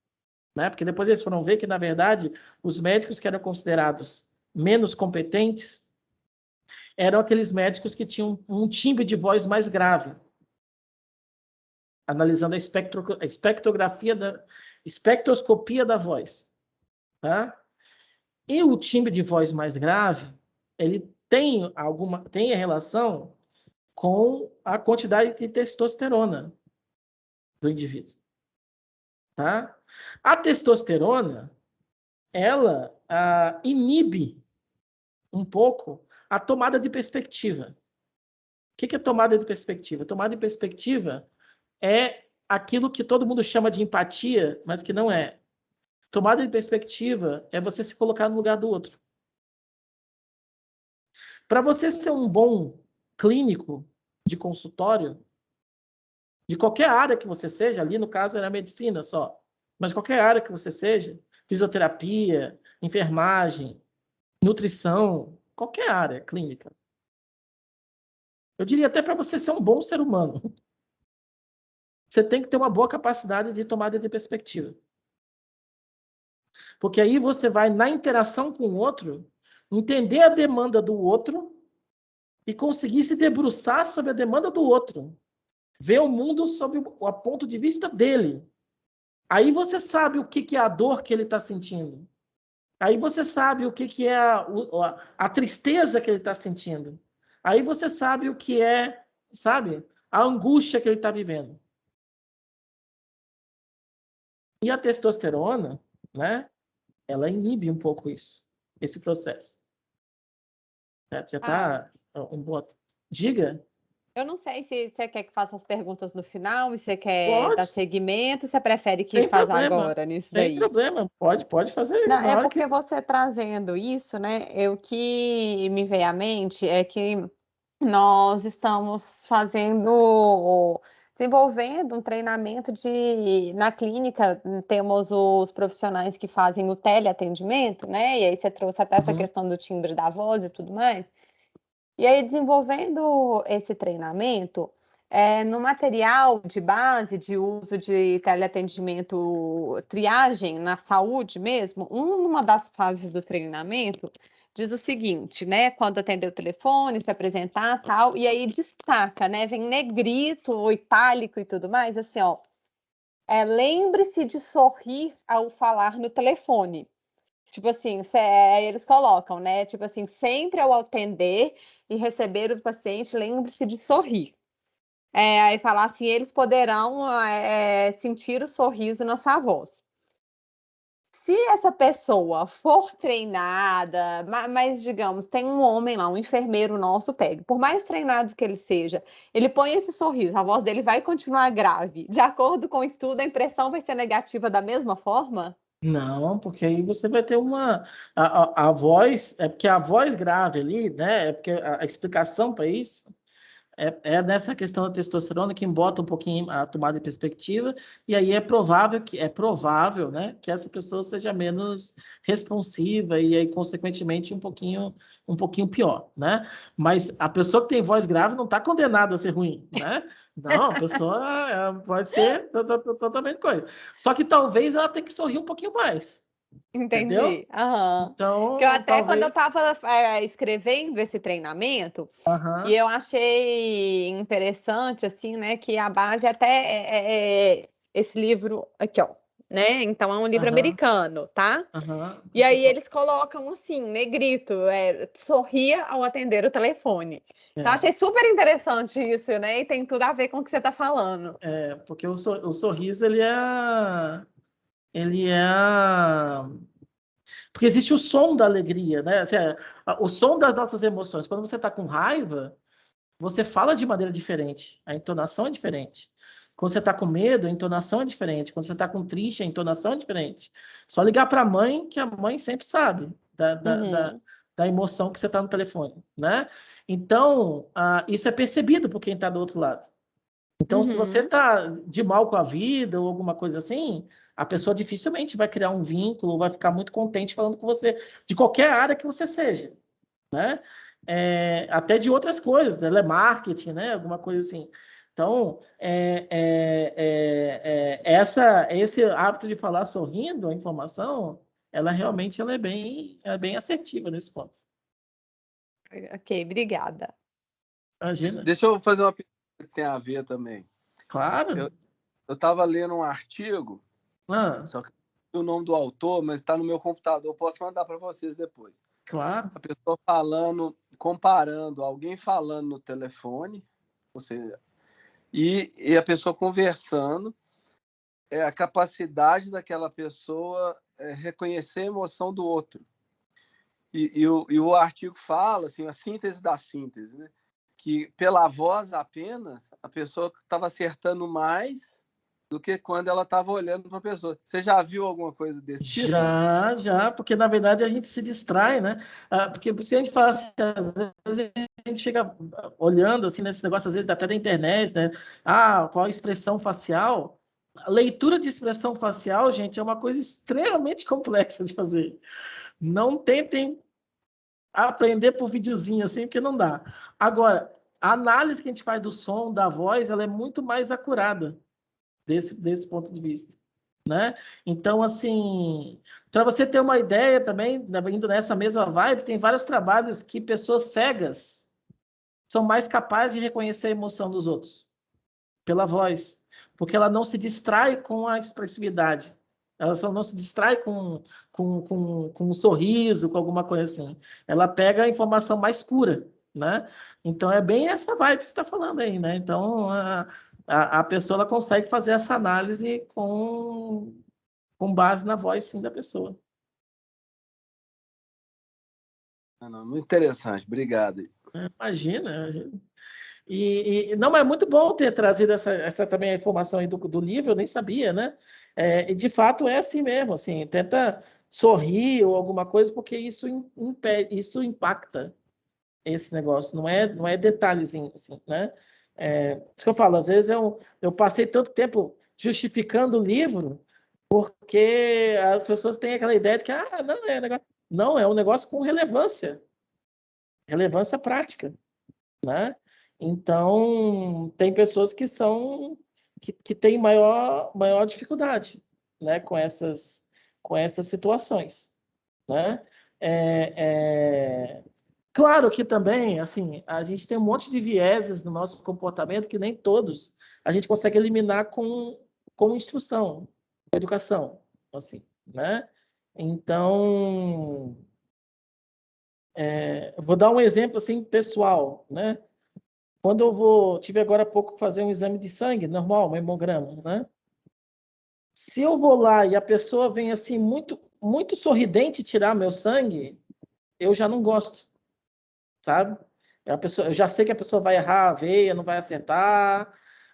Né? Porque depois eles foram ver que, na verdade, os médicos que eram considerados menos competentes eram aqueles médicos que tinham um timbre de voz mais grave. Analisando a espectroscopia da voz. Tá? E o timbre de voz mais grave, ele tem a relação com a quantidade de testosterona do indivíduo. Tá? A testosterona, ela inibe um pouco a tomada de perspectiva. O que é tomada de perspectiva? Tomada de perspectiva é aquilo que todo mundo chama de empatia, mas que não é. Tomada de perspectiva é você se colocar no lugar do outro. Para você ser um bom clínico de consultório, de qualquer área que você seja, ali no caso era medicina só, mas qualquer área que você seja, fisioterapia, enfermagem, nutrição, qualquer área clínica. Eu diria até para você ser um bom ser humano. Você tem que ter uma boa capacidade de tomada de perspectiva. Porque aí você vai, na interação com o outro, entender a demanda do outro e conseguir se debruçar sobre a demanda do outro. Ver o mundo sob o ponto de vista dele. Aí você sabe o que é a dor que ele está sentindo. Aí você sabe o que é a tristeza que ele está sentindo. Aí você sabe o que é, sabe, a angústia que ele está vivendo. E a testosterona, né, ela inibe um pouco isso, esse processo. Já está um bom... Diga. Eu não sei se você quer que faça as perguntas no final, se você quer dar Pode, seguimento, você prefere que sem faça problema. agora nisso Sem daí. problema. Pode fazer Não, na é hora que... porque você trazendo isso, né? O que me veio à mente é que nós estamos desenvolvendo um treinamento na clínica, temos os profissionais que fazem o teleatendimento, né? E aí você trouxe até essa Uhum. questão do timbre da voz e tudo mais. E aí, desenvolvendo esse treinamento, no material de base de uso de teleatendimento, triagem na saúde mesmo, uma das fases do treinamento diz o seguinte, né? Quando atender o telefone, se apresentar, tal, e aí destaca, né? Vem negrito, itálico e tudo mais, assim, ó. Lembre-se de sorrir ao falar no telefone. Tipo assim, eles colocam, né? Tipo assim, sempre ao atender e receber o paciente, lembre-se de sorrir. Aí falar assim, eles poderão sentir o sorriso na sua voz. Se essa pessoa for treinada, mas digamos, tem um homem lá, um enfermeiro nosso, pega, por mais treinado que ele seja, ele põe esse sorriso, a voz dele vai continuar grave. De acordo com o estudo, a impressão vai ser negativa da mesma forma? Não, porque aí você vai ter a voz, é porque a voz grave ali, né? É porque a explicação para isso é nessa questão da testosterona que bota um pouquinho a tomada de perspectiva, e aí é provável, né, que essa pessoa seja menos responsiva e aí, consequentemente, um pouquinho pior, né? Mas a pessoa que tem voz grave não está condenada a ser ruim, né? Não, a pessoa pode ser totalmente coisa. Só que talvez ela tenha que sorrir um pouquinho mais, entendeu? Entendi. Aham. Que eu Então, até, quando eu talvez. estava escrevendo esse treinamento, e Aham, eu achei interessante, assim, né, que a base até é esse livro aqui, ó, né? Então, é um livro aham, americano, tá? aham. E aí eles colocam assim, negrito, sorria ao atender o telefone. Então, É. achei super interessante isso, né? E tem tudo a ver com o que você está falando. Porque o sorriso, ele é porque existe o som da alegria, né? Assim, o som das nossas emoções. Quando você está com raiva, você fala de maneira diferente, a entonação é diferente. Quando você está com medo, a entonação é diferente. Quando você está com triste, a entonação é diferente. Só ligar para a mãe, que a mãe sempre sabe Uhum, da emoção que você está no telefone, né? Então, isso é percebido por quem está do outro lado. Então, se você uhum. está de mal com a vida ou alguma coisa assim, a pessoa dificilmente vai criar um vínculo, vai ficar muito contente falando com você, de qualquer área que você seja, né? Até de outras coisas, telemarketing, né? Alguma coisa assim. Então, esse hábito de falar sorrindo, a informação, ela realmente ela é bem assertiva nesse ponto. Ok, obrigada. Imagina. Deixa eu fazer uma pergunta que tem a ver também. Claro. Eu estava lendo um artigo, Ah, só que não sei o nome do autor, mas está no meu computador, eu posso mandar para vocês depois. claro. A pessoa falando, comparando alguém falando no telefone, ou seja, e a pessoa conversando, a capacidade daquela pessoa reconhecer a emoção do outro. E o artigo fala, assim, a síntese da síntese, né? Que pela voz apenas, a pessoa estava acertando mais do que quando ela estava olhando para a pessoa. Você já viu alguma coisa desse tipo? Já, porque na verdade a gente se distrai, né? Porque por isso que a gente fala assim, às vezes a gente fica olhando assim nesse negócio, às vezes até da internet, né? Qual a expressão facial? A leitura de expressão facial, gente, é uma coisa extremamente complexa de fazer. Não tentem aprender por videozinho assim, porque não dá. Agora, a análise que a gente faz do som, da voz, ela é muito mais acurada desse ponto de vista, né? Então, assim, para você ter uma ideia também, indo nessa mesma vibe, tem vários trabalhos que pessoas cegas são mais capazes de reconhecer a emoção dos outros pela voz, porque ela não se distrai com a expressividade. Ela só não se distrai com um sorriso, com alguma coisa assim. Ela pega a informação mais pura, né? Então é bem essa vibe que você está falando aí, né? Então a pessoa ela consegue fazer essa análise com base na voz, sim, da pessoa. Não, muito interessante, obrigado. Imagina. Não, é muito bom ter trazido essa também a informação aí do livro, eu nem sabia, né? E de fato é assim mesmo, assim, tenta sorrir ou alguma coisa, porque isso impacta esse negócio, não é detalhezinho, assim, né? Isso que eu falo, às vezes eu passei tanto tempo justificando o livro, porque as pessoas têm aquela ideia de que, não, é um negócio com relevância prática, né? Então, tem pessoas que têm maior dificuldade, né, com essas situações, né? Claro que também, assim, a gente tem um monte de vieses no nosso comportamento que nem todos a gente consegue eliminar com instrução, com educação, assim, né? Então, eu vou dar um exemplo assim pessoal, né? Quando tive agora há pouco fazer um exame de sangue normal, um hemograma, né? Se eu vou lá e a pessoa vem assim muito muito sorridente tirar meu sangue, eu já não gosto, sabe? Eu já sei que a pessoa vai errar a veia, não vai acertar,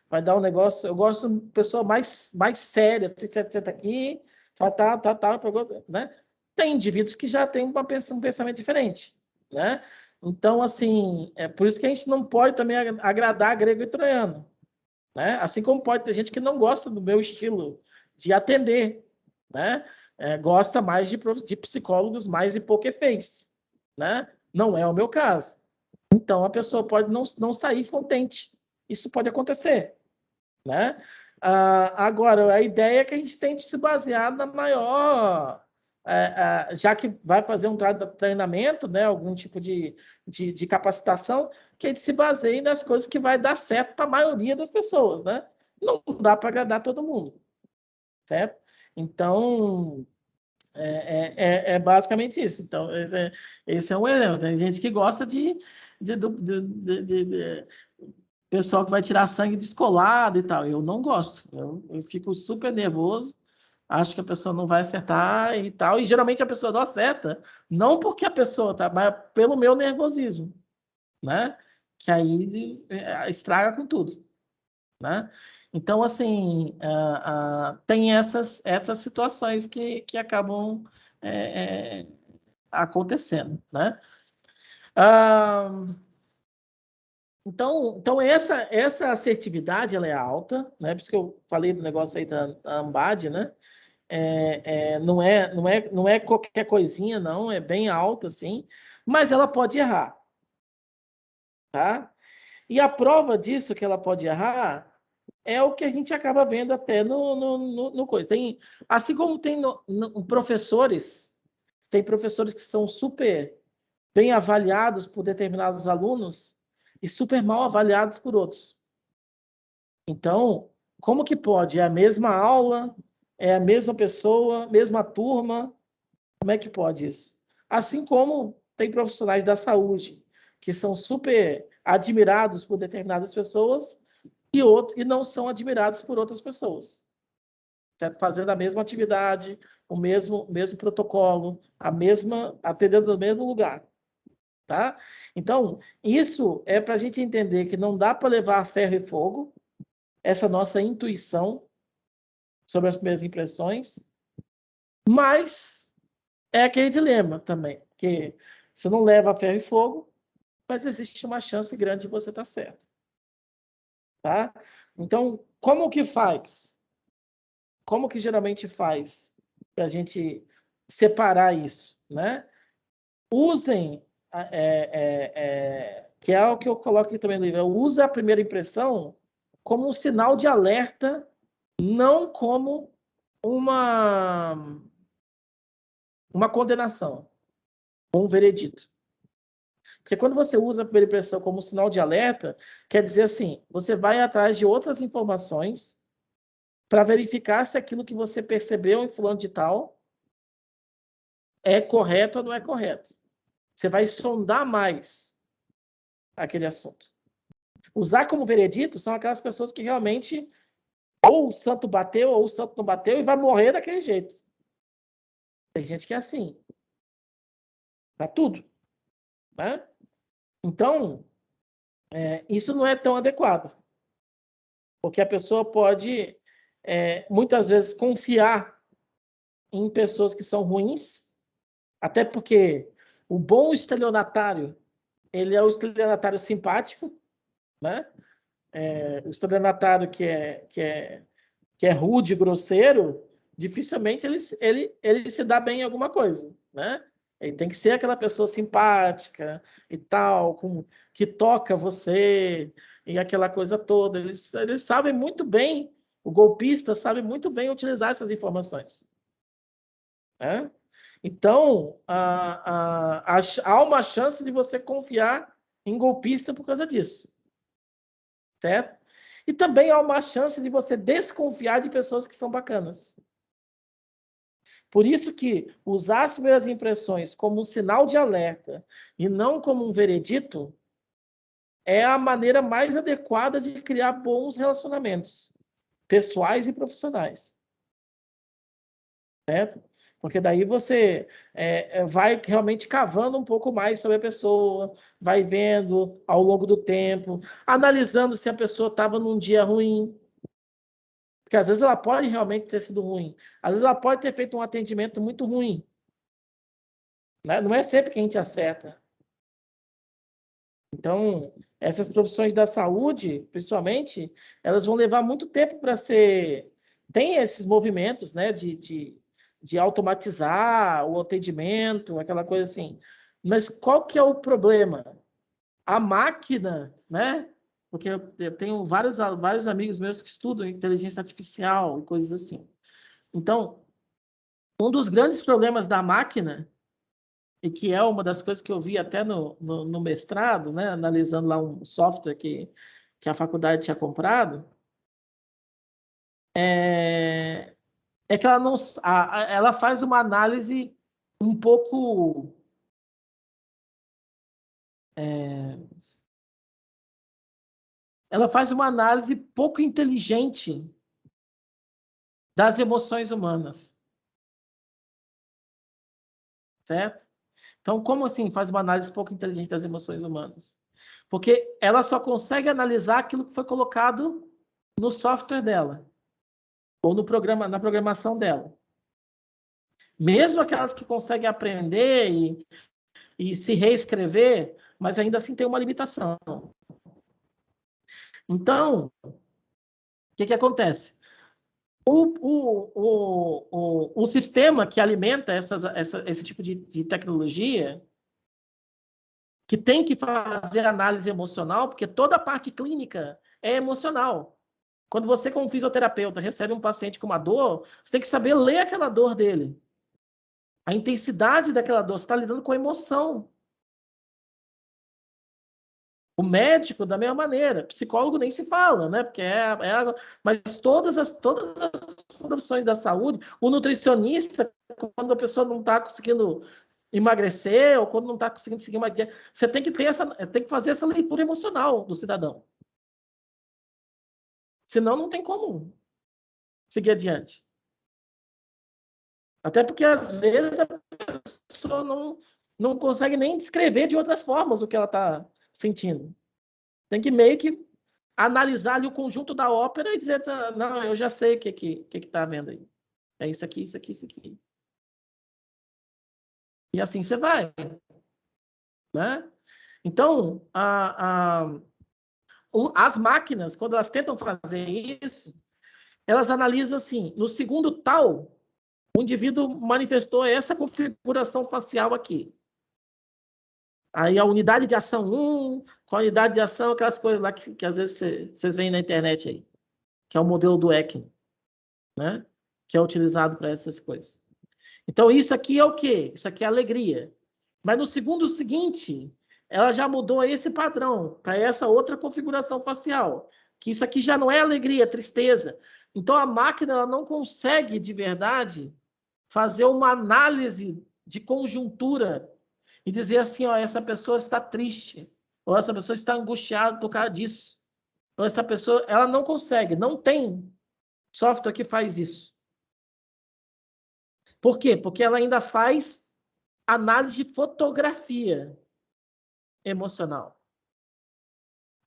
vai dar um negócio. Eu gosto de uma pessoa mais séria, assim, senta aqui, fala, tá, né? Tem indivíduos que já têm um pensamento diferente, né? Então, assim, é por isso que a gente não pode também agradar grego e troiano, né? Assim como pode ter gente que não gosta do meu estilo de atender, né? Gosta mais de psicólogos mais hipoquefês, né? Não é o meu caso. Então, a pessoa pode não sair contente. Isso pode acontecer, né? Agora, a ideia é que a gente tente se basear na maior... já que vai fazer um treinamento, né, algum tipo de capacitação, que a gente se baseie nas coisas que vai dar certo para a maioria das pessoas, né? Não dá para agradar todo mundo, certo? Então, é basicamente isso. Então, esse é um exemplo. Tem gente que gosta de pessoal que vai tirar sangue descolado e tal. Eu não gosto. Eu fico super nervoso, acho que a pessoa não vai acertar e tal. E geralmente a pessoa não acerta, não porque a pessoa tá, mas pelo meu nervosismo, né? Que aí estraga com tudo, né? Então, assim, tem essas situações que acabam acontecendo, né? Então essa assertividade ela é alta, né? Por isso que eu falei do negócio aí da Ambad, né? Não é qualquer coisinha, não, é bem alta, assim, mas ela pode errar, tá? E a prova disso que ela pode errar é o que a gente acaba vendo até no coisa. Assim como tem professores, tem professores que são super bem avaliados por determinados alunos e super mal avaliados por outros. Então, como que pode? É a mesma aula, é a mesma pessoa, mesma turma, como é que pode isso? Assim como tem profissionais da saúde que são super admirados por determinadas pessoas e não são admirados por outras pessoas, certo? Fazendo a mesma atividade, o mesmo protocolo, atendendo no mesmo lugar. Tá? Então, isso é para a gente entender que não dá para levar a ferro e fogo essa nossa intuição sobre as primeiras impressões, mas é aquele dilema também, que você não leva a ferro e fogo, mas existe uma chance grande de você estar certo. Tá? Então, como que faz? Como que geralmente faz para a gente separar isso, né? Usem, que é o que eu coloco aqui também no livro, use a primeira impressão como um sinal de alerta, não como uma condenação, um veredito. Porque quando você usa a primeira impressão como um sinal de alerta, quer dizer assim, você vai atrás de outras informações para verificar se aquilo que você percebeu em fulano de tal é correto ou não é correto. Você vai sondar mais aquele assunto. Usar como veredito são aquelas pessoas que realmente ou o santo bateu ou o santo não bateu e vai morrer daquele jeito. Tem gente que é assim. Para tudo. Né? Então, isso não é tão adequado. Porque a pessoa pode, muitas vezes, confiar em pessoas que são ruins, até porque o bom estelionatário, ele é o estelionatário simpático, né? O estelionatário que é rude, grosseiro, dificilmente ele se dá bem em alguma coisa, né? Ele tem que ser aquela pessoa simpática e tal, que toca você e aquela coisa toda. Eles sabem muito bem, o golpista sabe muito bem utilizar essas informações, né? Então, há uma chance de você confiar em golpista por causa disso, certo? E também há uma chance de você desconfiar de pessoas que são bacanas. Por isso que usar as primeiras impressões como um sinal de alerta e não como um veredito é a maneira mais adequada de criar bons relacionamentos pessoais e profissionais. Certo? Porque daí você vai realmente cavando um pouco mais sobre a pessoa, vai vendo ao longo do tempo, analisando se a pessoa estava num dia ruim. Porque às vezes ela pode realmente ter sido ruim. Às vezes ela pode ter feito um atendimento muito ruim. Né? Não é sempre que a gente acerta. Então, essas profissões da saúde, principalmente, elas vão levar muito tempo para ser... Tem esses movimentos, né, de automatizar o atendimento, aquela coisa assim. Mas qual que é o problema? A máquina, né? Porque eu tenho vários amigos meus que estudam inteligência artificial e coisas assim. Então, um dos grandes problemas da máquina, e que é uma das coisas que eu vi até no mestrado, né, analisando lá um software que a faculdade tinha comprado, é que ela não, ela faz uma análise um pouco ela faz uma análise pouco inteligente das emoções humanas, certo? Então, como assim faz uma análise pouco inteligente das emoções humanas? Porque ela só consegue analisar aquilo que foi colocado no software dela ou no programa, na programação dela. Mesmo aquelas que conseguem aprender e se reescrever, mas ainda assim tem uma limitação. Então, o que acontece? O sistema que alimenta esse tipo de tecnologia, que tem que fazer análise emocional, porque toda a parte clínica é emocional. Quando você, como fisioterapeuta, recebe um paciente com uma dor, você tem que saber ler aquela dor dele. A intensidade daquela dor, você está lidando com a emoção. O médico, da mesma maneira. Psicólogo nem se fala, né? Porque mas todas as profissões da saúde, o nutricionista, quando a pessoa não está conseguindo emagrecer ou quando não está conseguindo seguir uma dieta, você tem que fazer essa leitura emocional do cidadão. Senão não tem como seguir adiante. Até porque, às vezes, a pessoa não consegue nem descrever de outras formas o que ela está sentindo. Tem que meio que analisar ali o conjunto da ópera e dizer, não, eu já sei o que está vendo aí. É isso aqui, isso aqui, isso aqui. E assim você vai. Né? Então, as máquinas, quando elas tentam fazer isso, elas analisam assim, no segundo tal, o indivíduo manifestou essa configuração facial aqui. Aí a unidade de ação 1, com a unidade de ação, aquelas coisas lá que às vezes vocês veem na internet aí, que é o modelo do Ekman, né? Que é utilizado para essas coisas. Então, isso aqui é o quê? Isso aqui é alegria. Mas no segundo seguinte, ela já mudou esse padrão para essa outra configuração facial, que isso aqui já não é alegria, é tristeza. Então, a máquina ela não consegue, de verdade, fazer uma análise de conjuntura e dizer assim, ó, essa pessoa está triste, ou essa pessoa está angustiada por causa disso. Ou essa pessoa, ela não consegue, não tem software que faz isso. Por quê? Porque ela ainda faz análise de fotografia emocional.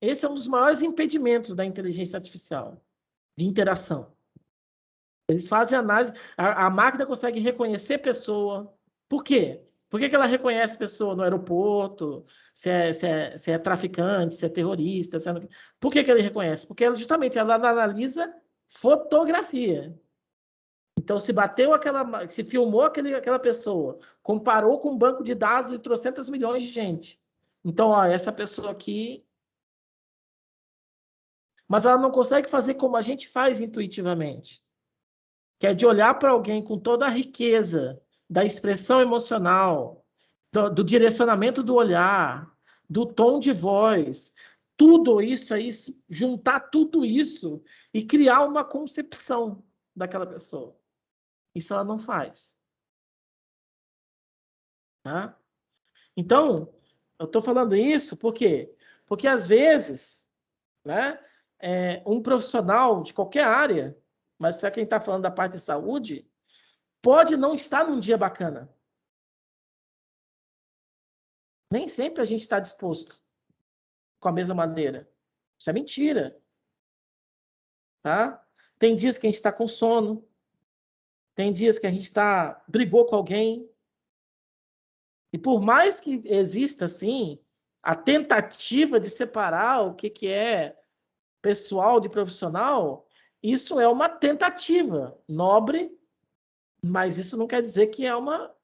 esse é um dos maiores impedimentos da inteligência artificial, de interação. Eles fazem análise, a máquina consegue reconhecer pessoa. Por quê? Por que ela reconhece pessoa no aeroporto, se é traficante, se é terrorista? Por que ele reconhece? Porque justamente ela analisa fotografia. Então, se filmou aquela pessoa, comparou com um banco de dados de 300 milhões de gente. Então, ó, essa pessoa aqui... Mas ela não consegue fazer como a gente faz intuitivamente, que é de olhar para alguém com toda a riqueza da expressão emocional, do direcionamento do olhar, do tom de voz, tudo isso aí, juntar tudo isso e criar uma concepção daquela pessoa. Isso ela não faz. Tá? Então, eu estou falando isso por quê? Porque, às vezes, né, um profissional de qualquer área, mas se é quem está falando da parte de saúde, pode não estar num dia bacana. Nem sempre a gente está disposto com a mesma maneira. Isso é mentira. Tá? Tem dias que a gente está com sono. Tem dias que a gente brigou com alguém. E por mais que exista, assim, a tentativa de separar o que é pessoal de profissional, isso é uma tentativa nobre, mas isso não quer dizer que é uma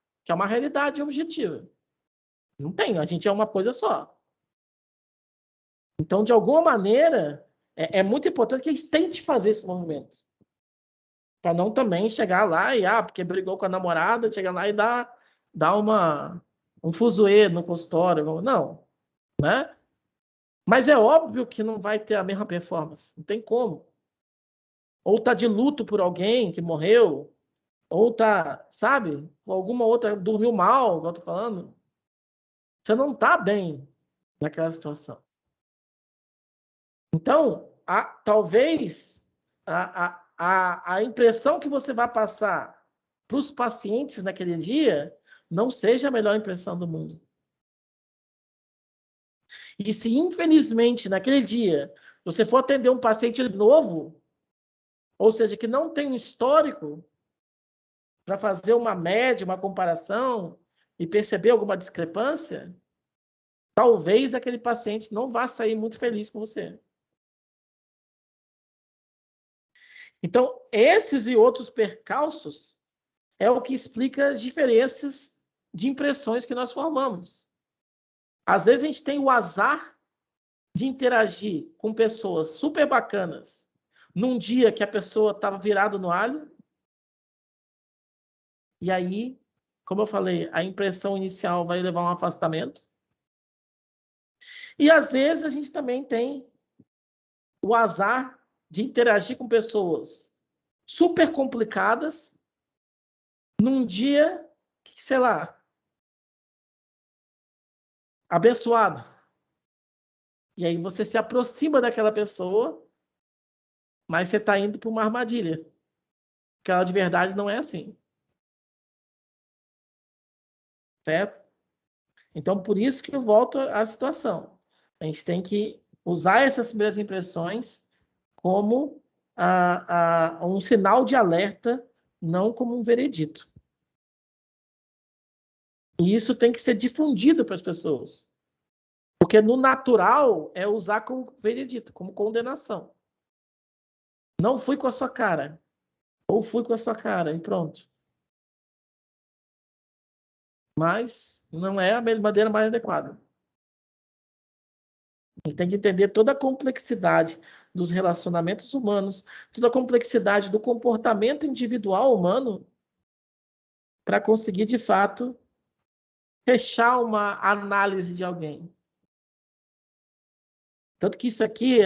realidade objetiva. Não tem, a gente é uma coisa só. Então, de alguma maneira, é muito importante que a gente tente fazer esse movimento. Para não também chegar lá e, porque brigou com a namorada, chegar lá e dar um fuzuê no consultório. Não, né? Mas é óbvio que não vai ter a mesma performance. Não tem como. Ou tá de luto por alguém que morreu, ou tá, sabe, alguma outra dormiu mal, igual eu tô falando. Você não tá bem naquela situação. Então, talvez a impressão que você vai passar para os pacientes naquele dia não seja a melhor impressão do mundo. E se, infelizmente, naquele dia, você for atender um paciente novo, ou seja, que não tem um histórico para fazer uma média, uma comparação e perceber alguma discrepância, talvez aquele paciente não vá sair muito feliz com você. Então, esses e outros percalços é o que explica as diferenças de impressões que nós formamos. Às vezes a gente tem o azar de interagir com pessoas super bacanas num dia que a pessoa estava virada no alho. E aí, como eu falei, a impressão inicial vai levar a um afastamento. E às vezes a gente também tem o azar de interagir com pessoas super complicadas num dia, sei lá, abençoado. E aí você se aproxima daquela pessoa, mas você está indo para uma armadilha. Porque ela de verdade não é assim. Certo? Então, por isso que eu volto à situação. A gente tem que usar essas primeiras impressões como um sinal de alerta, não como um veredito. E isso tem que ser difundido para as pessoas. Porque no natural é usar como veredito, como condenação. Não fui com a sua cara. Ou fui com a sua cara, e pronto. Mas não é a maneira mais adequada. A gente tem que entender toda a complexidade dos relacionamentos humanos, toda a complexidade do comportamento individual humano para conseguir, de fato, fechar uma análise de alguém. Tanto que isso aqui,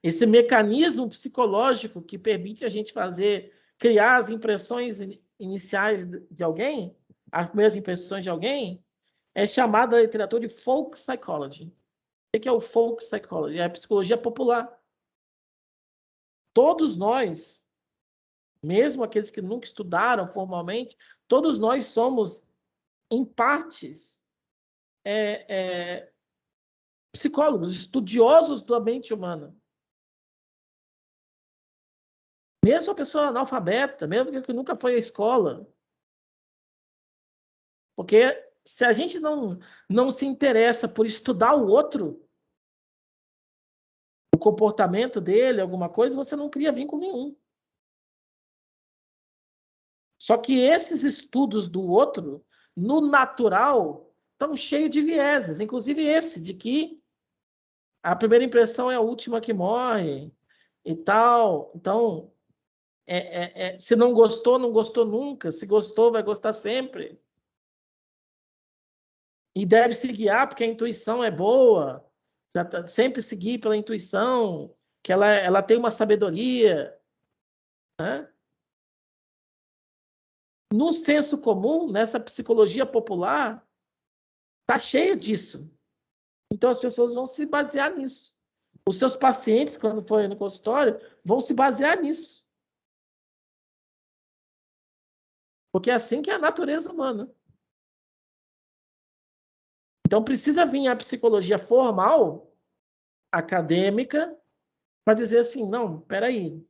esse mecanismo psicológico que permite a gente criar as impressões iniciais de alguém, as primeiras impressões de alguém, é chamado na literatura de folk psychology. O que é o folk psychology? É a psicologia popular. Todos nós, mesmo aqueles que nunca estudaram formalmente, todos nós somos, em partes, psicólogos, estudiosos da mente humana. Mesmo a pessoa analfabeta, mesmo que nunca foi à escola. Porque se a gente não se interessa por estudar o outro, o comportamento dele, alguma coisa, você não cria vínculo nenhum. Só que esses estudos do outro, no natural, estão cheios de vieses, inclusive esse, de que a primeira impressão é a última que morre e tal. Então, se não gostou, não gostou nunca. Se gostou, vai gostar sempre. E deve se guiar porque a intuição é boa. Sempre seguir pela intuição, que ela tem uma sabedoria. Né? No senso comum, nessa psicologia popular, está cheio disso. Então, as pessoas vão se basear nisso. Os seus pacientes, quando forem no consultório, vão se basear nisso. Porque é assim que é a natureza humana. Então, precisa vir a psicologia formal, acadêmica, para dizer assim, não, peraí,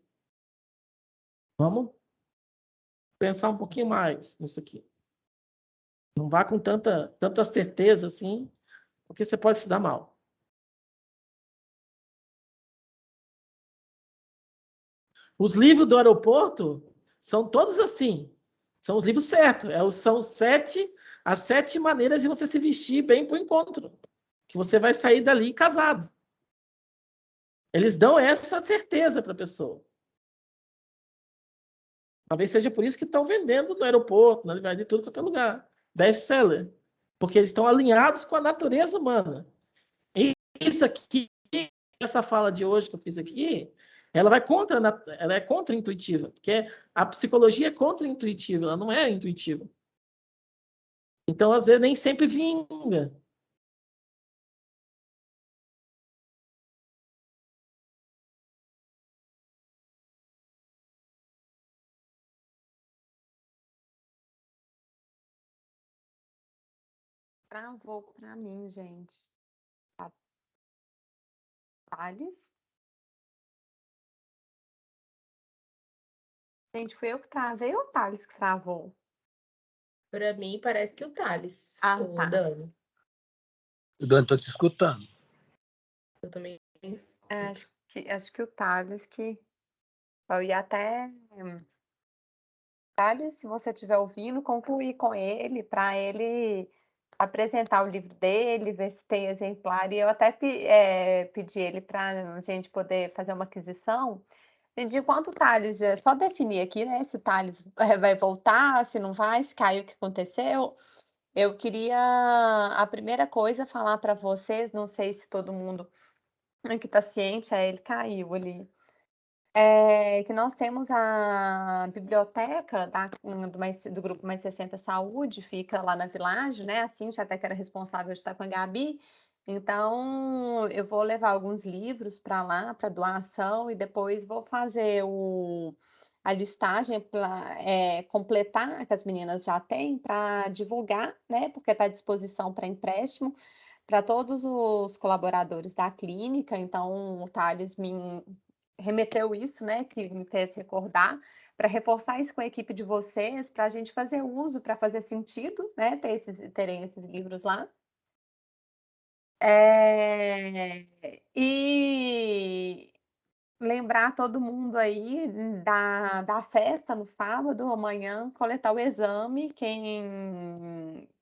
vamos pensar um pouquinho mais nisso aqui. Não vá com tanta certeza assim, porque você pode se dar mal. Os livros do aeroporto são todos assim. São os livros certos. São as 7 maneiras de você se vestir bem para o encontro. Que você vai sair dali casado. Eles dão essa certeza para a pessoa. Talvez seja por isso que estão vendendo no aeroporto, na livraria, de tudo quanto é lugar. Best-seller. Porque eles estão alinhados com a natureza humana. E isso aqui, essa fala de hoje que eu fiz aqui, ela é contra-intuitiva. Porque a psicologia é contra-intuitiva, ela não é intuitiva. Então, às vezes, nem sempre vinga. Travou para mim, gente. Thales? Gente, fui eu que travei ou o Thales que travou? Para mim, parece que o Thales. Ah, o tá. Dani. Dani, estou te escutando. Eu também. Acho que o Thales que. Eu ia até. Thales, se você estiver ouvindo, concluir com ele, para ele apresentar o livro dele, ver se tem exemplar. E eu até pedi ele para a gente poder fazer uma aquisição. De quanto o Thales, é só definir aqui, né? Se o Thales vai voltar, se não vai, se caiu, o que aconteceu. Eu queria, a primeira coisa, falar para vocês, não sei se todo mundo aqui está ciente, ele caiu ali. Que nós temos a biblioteca do Grupo Mais 60 Saúde, fica lá na Világio, né? A Cintia até que era responsável de estar com a Gabi. Então, eu vou levar alguns livros para lá, para doação, e depois vou fazer a listagem para completar, que as meninas já têm, para divulgar, né? Porque está à disposição para empréstimo para todos os colaboradores da clínica. Então, o Thales me remeteu isso, né, que me fez recordar, para reforçar isso com a equipe de vocês, para a gente fazer uso, para fazer sentido, né, terem esses livros lá. E lembrar todo mundo aí da festa no sábado, amanhã, coletar o exame, quem